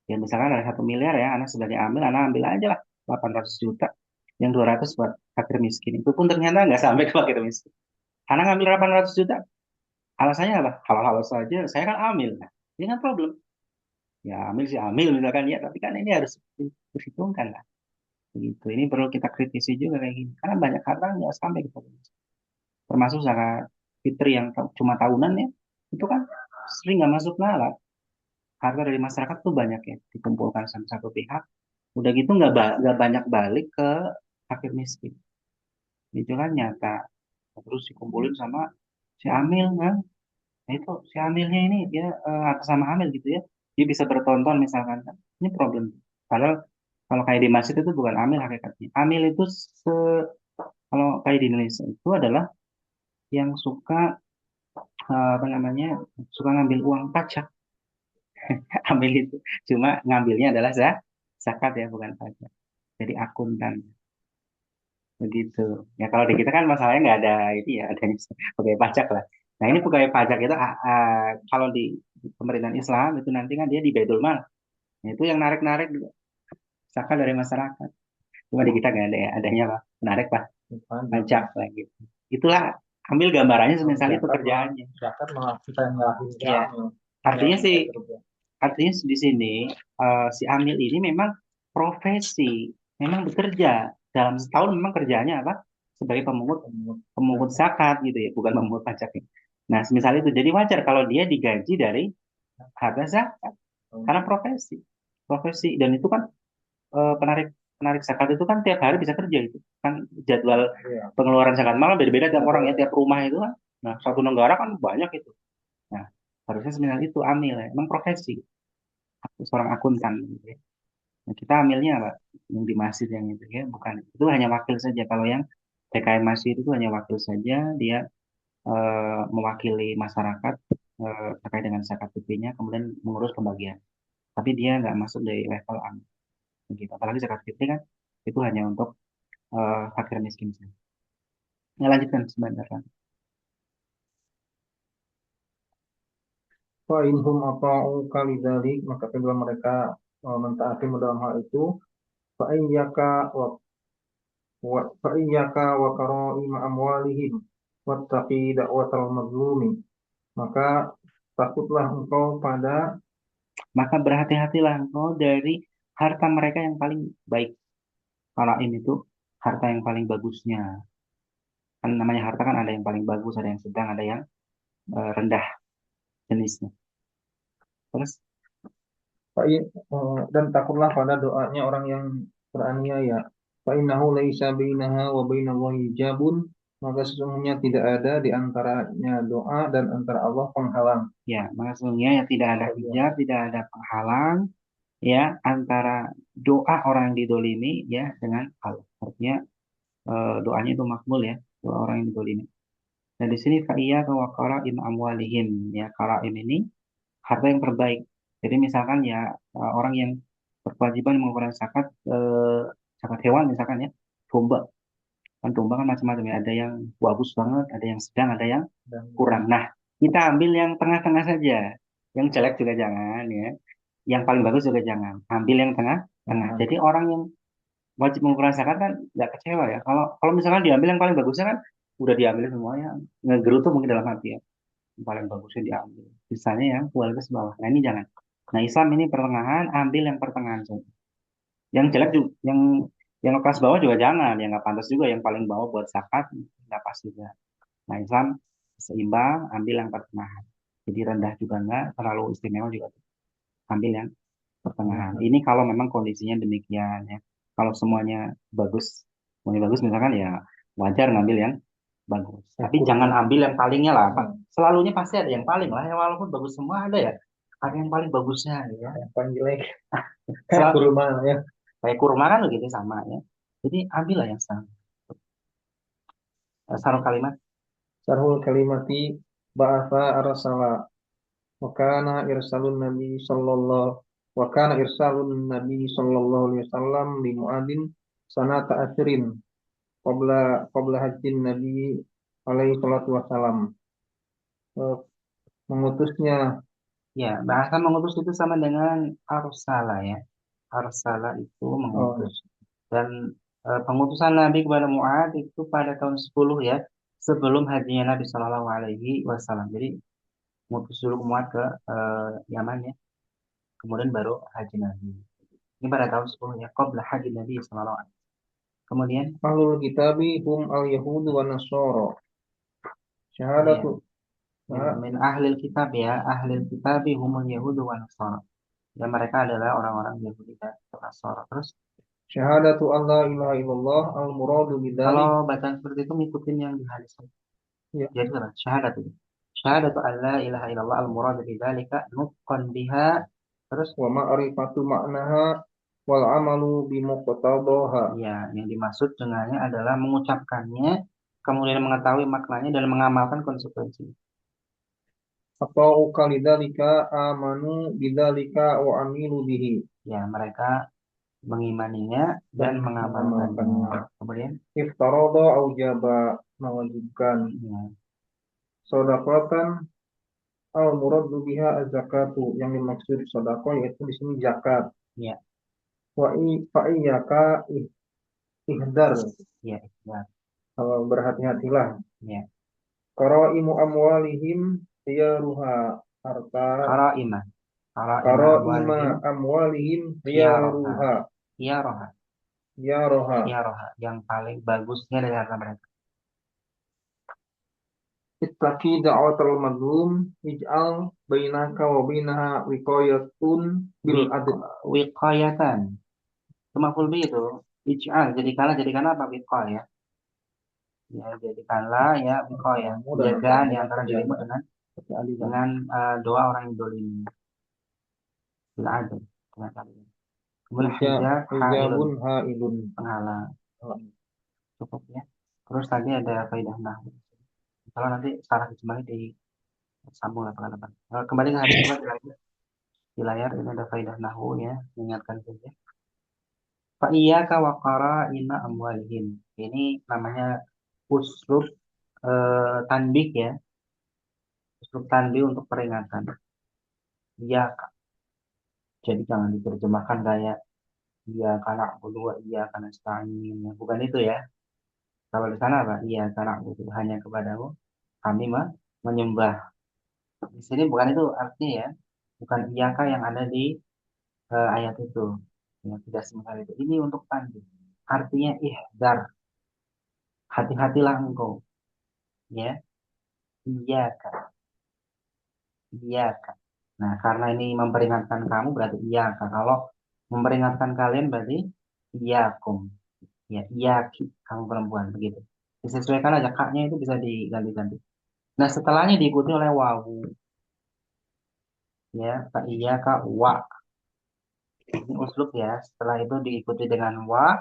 Ya misalkan ada 1 miliar ya, anak sebagai amil, anak ambil aja lah 800 juta. Yang 200 buat fakir miskin. Itu pun ternyata nggak sampai ke fakir miskin. Anak ngambil 800 juta, alasannya apa? Hal-hal saja, saya kan amil. Nah, ini kan problem. Ya amil sih amil misalkan ya, tapi kan ini harus diperhitungkan lah. Begitu. Ini perlu kita kritisi juga kayak gini. Karena banyak harta nggak sampai ke fakir miskin. Termasuk zakat fitri yang cuma tahunan ya, itu kan sering nggak masuk nalar. Harta dari masyarakat tuh banyak ya dikumpulkan sama satu pihak. Udah gitu nggak banyak balik ke fakir miskin. Itu kan nyata. Terus dikumpulin sama si Amil kan. Nah itu si Amilnya ini dia atas sama Amil gitu ya. Dia bisa bertonton misalkan kan. Ini problem. Padahal kalau kayak di masjid itu bukan Amil hakikatnya. Amil itu kalau kayak di Indonesia itu adalah yang suka apa namanya suka ngambil uang pajak. Amil itu cuma ngambilnya adalah zakat ya bukan pajak. Jadi akuntan. Begitu. Ya kalau di kita kan masalahnya nggak ada itu ya, ada pegawai pajak lah. Nah ini pegawai pajak itu kalau di pemerintahan Islam itu nanti kan dia di Baitul Mal. Nah, itu yang narik-narik zakat dari masyarakat. Cuma di kita nggak ada ya, adanya apa? Menarik pak pajak lah gitu. Itulah ambil gambarannya semisal itu kerjaannya. Zakat malah kita yang ngelakuin si Ya, amil. artinya Yang sih, kita kerja. artinya di sini si amil ini memang profesi, memang bekerja dalam setahun memang kerjanya apa? Sebagai pemungut pemungut zakat gitu ya, bukan pemungut pajak. Ya. Nah, semisal itu jadi wajar kalau dia digaji dari harga zakat karena profesi, profesi dan itu kan penarik penarik zakat itu kan tiap hari bisa kerja itu kan jadwal Iya. pengeluaran zakat malam beda-beda tiap orang ya tiap rumah itu kan. Nah, satu negara kan banyak itu. Nah, harusnya semisal itu amil ya, memang profesi seorang akuntan gitu ya. Nah, kita amilnya apa? Yang di masjid yang itu ya, bukan itu hanya wakil saja. Kalau yang TKM masjid itu hanya wakil saja, dia mewakili masyarakat terkait dengan zakat fitrinya, kemudian mengurus pembagian. Tapi dia nggak masuk dari level amil. Begitu. Apalagi zakat fitri kan itu hanya untuk fakir miskin saja. Ya, lanjutkan sebentar kan. Fa inhum ata'u kalidzalik, maka apabila mereka mentaati dalam hal itu, fa iyyaka wa karaima amwalihim wattaqi da'watal mazlumi, maka takutlah engkau pada Maka berhati-hatilah engkau dari harta mereka yang paling baik. Kalain itu harta yang paling bagusnya. Kan namanya harta kan ada yang paling bagus, ada yang sedang, ada yang rendah jenisnya. Terus dan takutlah pada doanya orang yang beraniaya. Fa innahu laisa bainaha wa bainallahi hijabun, maka sesungguhnya tidak ada di antaranya doa dan antara Allah penghalang. ya, maka sesungguhnya ya tidak ada hijab, tidak ada penghalang ya antara doa orang yang didolimi ya dengan Allah. Artinya doanya itu makbul ya, doa orang yang didolimi. Nah di sini fa'iyya kawakara im amwalihim ya karaim ini harta yang terbaik. Jadi misalkan ya orang yang berkewajiban mengeluarkan zakat hewan misalkan ya domba kan domba kan macam-macam ya ada yang bagus banget ada yang sedang ada yang Dan kurang. Nah kita ambil yang tengah-tengah saja, yang jelek juga jangan ya, yang paling bagus juga jangan, ambil yang tengah-tengah. Jadi orang yang wajib mengumpulkan zakat kan nggak kecewa ya. Kalau kalau misalkan diambil yang paling bagusnya kan udah diambil semuanya, ngegerutu mungkin dalam hati ya. Yang paling bagusnya diambil. Sisanya yang kualitas bawah. Nah ini jangan. Nah Islam ini pertengahan, ambil yang pertengahan saja. Yang jelek juga, yang kelas bawah juga jangan, yang nggak pantas juga yang paling bawah buat zakat nggak pas juga. Nah Islam seimbang, ambil yang pertengahan. Jadi rendah juga enggak, terlalu istimewa juga. Ambil yang pertengahan. Ini kalau memang kondisinya demikian ya. Kalau semuanya bagus misalkan ya wajar ngambil yang bagus. Tapi jangan ambil yang palingnya lah. Pak. Selalunya pasti ada yang paling lah. Ya, walaupun bagus semua ada ya. Ada yang paling bagusnya ya. yang paling jelek Selalu kurma ya. kayak kurma kan begitu sama ya. Jadi ambillah yang sama. Sarung kalimat. Sarhul kalimati ba'atha arsala wa kana irsalun nabi sallallahu wa kana irsalun nabi sallallahu alaihi wasallam li Muadin sanata asrin qabla hajjin nabi alaihi salatu wasallam. Eh, mengutusnya Ya, bahasa mengutus itu sama dengan arsala ya. Arsala itu Oh, mengutus. Dan pengutusan Nabi kepada Mu'ad itu pada tahun 10 ya, sebelum hajinya Nabi Shallallahu Alaihi Wasallam. Jadi ngutus dulu Mu'ad ke Yaman ya, kemudian baru haji Nabi. Ini pada tahun 10 ya, qabla haji Nabi Shallallahu Alaihi Wasallam. Kemudian, ahlul kitabi hum al-yahudu wa nasara. ya, Syahadatu min ahlil kitab ya, ahlil kitabi humul yahudu wa nasara. Ya, mereka adalah orang-orang Yahudi dan Nasara. Terus, syahadatu an la ilaha illallah al-muradu kalau bidzalik. bacaan seperti itu ngikutin yang di hadis. Ya, Jadi apa? Syahadat itu. Syahadatu an la ilaha illallah al-murad bidzalika nutqan biha. Terus, wa ma'rifatu ma'naha wal amalu bi muqtadaha. ya, yang dimaksud dengannya adalah mengucapkannya, kemudian mengetahui maknanya dan mengamalkan konsekuensinya. Atau kalidzalika amanu bidzalika wa amilu bihi. Ya, mereka mengimaninya dan Dan mengamalkannya. mengamalkannya. Kemudian, Iftarada aujaba mewajibkan. ya, Sedekatan al muradu biha az-zakatu, yang dimaksud sedekah yaitu di sini zakat. ya, Fa iyyaka ihdar, ya, ya, berhati-hatilah. ya. Qaraimu amwalihim riyaruha, harta Qaraimah. Qaraima qaraima amwalihim amwalihim khiyaroha. riyaruha Khiyaroha. yaroha. Khiyaroha. Yang paling bagusnya dari harta mereka. Ittaqi da'watal mazlum ij'al bainaka wa bainaha wiqayatun bil adl. Wiqayatan. Itu maf'ul bih itu. Ij'al. Jadikanlah apa? Wiqayah. Ya, jadikanlah ya wiqayah. Penjagaan di antara dirimu dengan doa orang yang dolim. Bil adl. Dengan kalian. Kemudian hijab hailun. Hijabun hailun. Penghalang. Cukup ya. Terus tadi ada faidah nahwu. Kalau nanti salah kembali di sambung lapangan depan. Kembali ke hadis di layar ini ada faidah nahwu ya, mengingatkan saja. Fa iyyaka wa qara'ina amwalihim. Ini namanya uslub tanbih ya. Uslub tanbih untuk peringatan. Iya, jadi jangan diterjemahkan kayak iya kana budu wa iya kana nasta'in. Bukan itu ya. Kalau di sana apa? Iya kana budu hanya kepadamu kami menyembah. Di sini bukan itu artinya ya. Bukan iyaka yang ada di ayat itu. Ya, tidak semisal itu. Ini untuk tanbih. Artinya ihdar. Hati-hatilah engkau. Ya. Iyaka. Iyaka. Nah, karena ini memperingatkan kamu berarti iyaka. Kalau memperingatkan kalian berarti iyakum. Ya, iyaki. Kamu perempuan. Begitu. Disesuaikan aja. Kaknya itu bisa diganti-ganti. Nah, setelahnya diikuti oleh wawu. Ya. Fa iyaka wa. Ini uslub ya. Setelah itu diikuti dengan wa.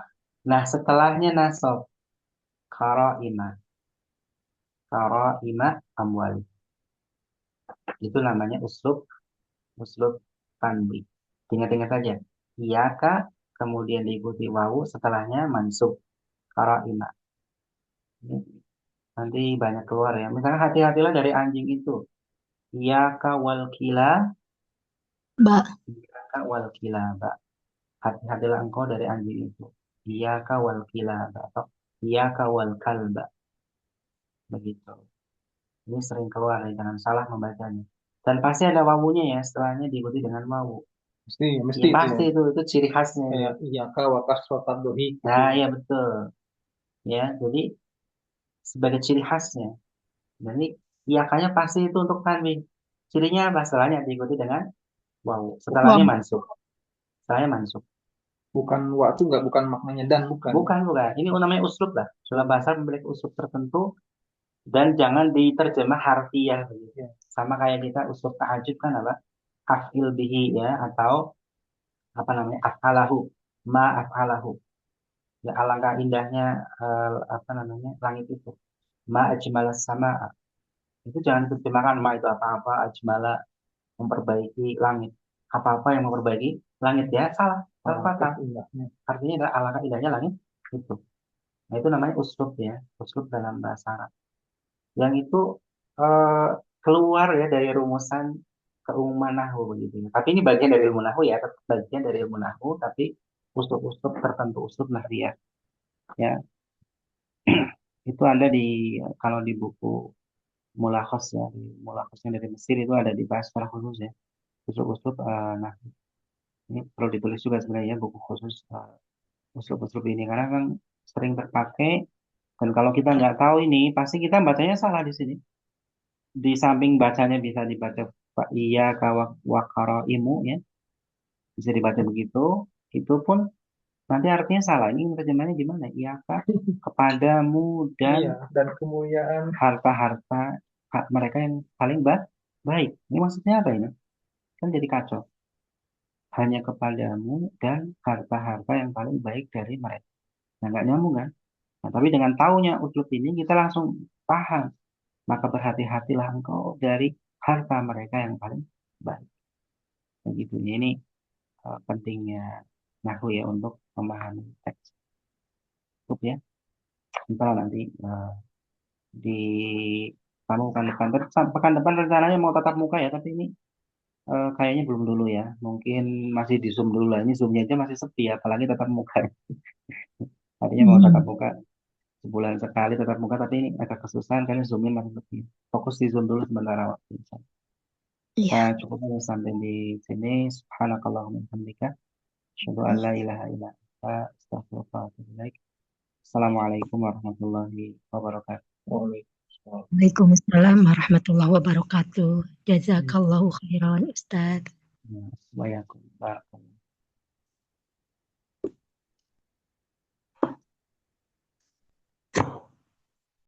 Nah, setelahnya nasab. Karaima. Karaima amwali. Itu namanya uslub tanbih. Ingat-ingat saja. Iyaka, kemudian diikuti wawu, setelahnya mansub. Karaima. Ini nanti banyak keluar ya. Misalnya hati-hatilah dari anjing itu. Iyaka wal kila. Ba. Iyaka wal kilaba. Hati-hatilah engkau dari anjing itu. Iyaka wal kilaba. Atau iyaka wal kalba. Begitu. Ini sering keluar ya, jangan salah membacanya. Dan pasti ada wawunya ya, setelahnya diikuti dengan wawu. Mesti Ya itu pasti ya. itu ciri khasnya. Kayak iyaka wa kasratan dohik gitu. Nah, ya betul. Ya, jadi sebagai ciri khasnya. Jadi iyakanya pasti itu untuk tanwin. Cirinya apa? Setelahnya diikuti dengan wawu. Setelahnya Wow. mansub. Setelahnya mansub. Bukan wa itu bukan maknanya dan bukan. Bukan. Ini namanya uslub lah. Dalam bahasa memiliki uslub tertentu dan jangan diterjemah harfiah. Ya. Sama kayak kita uslub ta'ajub kan apa? Af'il bihi ya atau apa namanya? Af'alahu. Ma af'alahu. Ya alangkah indahnya apa namanya? Langit itu. Ma ajmalas sama. Itu jangan diterjemahkan ma itu apa-apa ajmala memperbaiki langit. Apa-apa yang memperbaiki langit ya salah fatal. Artinya adalah alangkah indahnya langit itu. Nah itu namanya uslub ya, uslub dalam bahasa Arab. Yang itu keluar ya dari rumusan keumuman nahwu begitu. Tapi ini bagian dari ilmu nahwu ya, tetap bagian dari ilmu nahwu, tapi uslub-uslub tertentu, uslub nahwiyah ya. Itu ada di kalau di buku Mulakhas ya, di Mulakhasnya dari Mesir itu ada dibahas secara khusus ya, uslub-uslub nahwu. Ini perlu ditulis juga sebenarnya buku khusus uslub-uslub ini karena kan sering terpakai dan kalau kita nggak tahu ini pasti kita bacanya salah di sini. Di samping bacanya bisa dibaca iya imu ya, bisa dibaca begitu, itu pun nanti artinya salah. Ini terjemahannya gimana? Iyaka kepadamu dan Iya, dan kemuliaan. harta-harta mereka yang paling baik. Ini maksudnya apa ini? Kan jadi kacau. Hanya kepadamu dan harta-harta yang paling baik dari mereka. Nah, nggak nyambung kan? Nah, tapi dengan taunya uslub ini kita langsung paham. Maka berhati-hatilah engkau dari harta mereka yang paling baik. Begitu. Ini pentingnya nahwu ya untuk memahami teks. Cukup ya. Entah nanti di kamu pekan depan rencananya mau tatap muka ya, tapi ini kayaknya belum dulu ya. Mungkin masih di Zoom dulu lah. Ini Zoomnya aja masih sepi, apalagi tatap muka. Artinya mau tatap muka sebulan sekali tatap muka, tapi ini agak kesusahan karena Zoomnya masih sepi. Fokus di Zoom dulu sementara waktu. Iya. Cukup sampai di sini. Subhanakallahumma wa bihamdika asyhadu an la ilaha illa anta astaghfiruka wa atubu ilaik. Assalamualaikum warahmatullahi wabarakatuh. Waalaikumsalam. Waalaikumsalam warahmatullahi wabarakatuh. Jazakallahu khairan Ustaz. Ya, Assalamualaikum.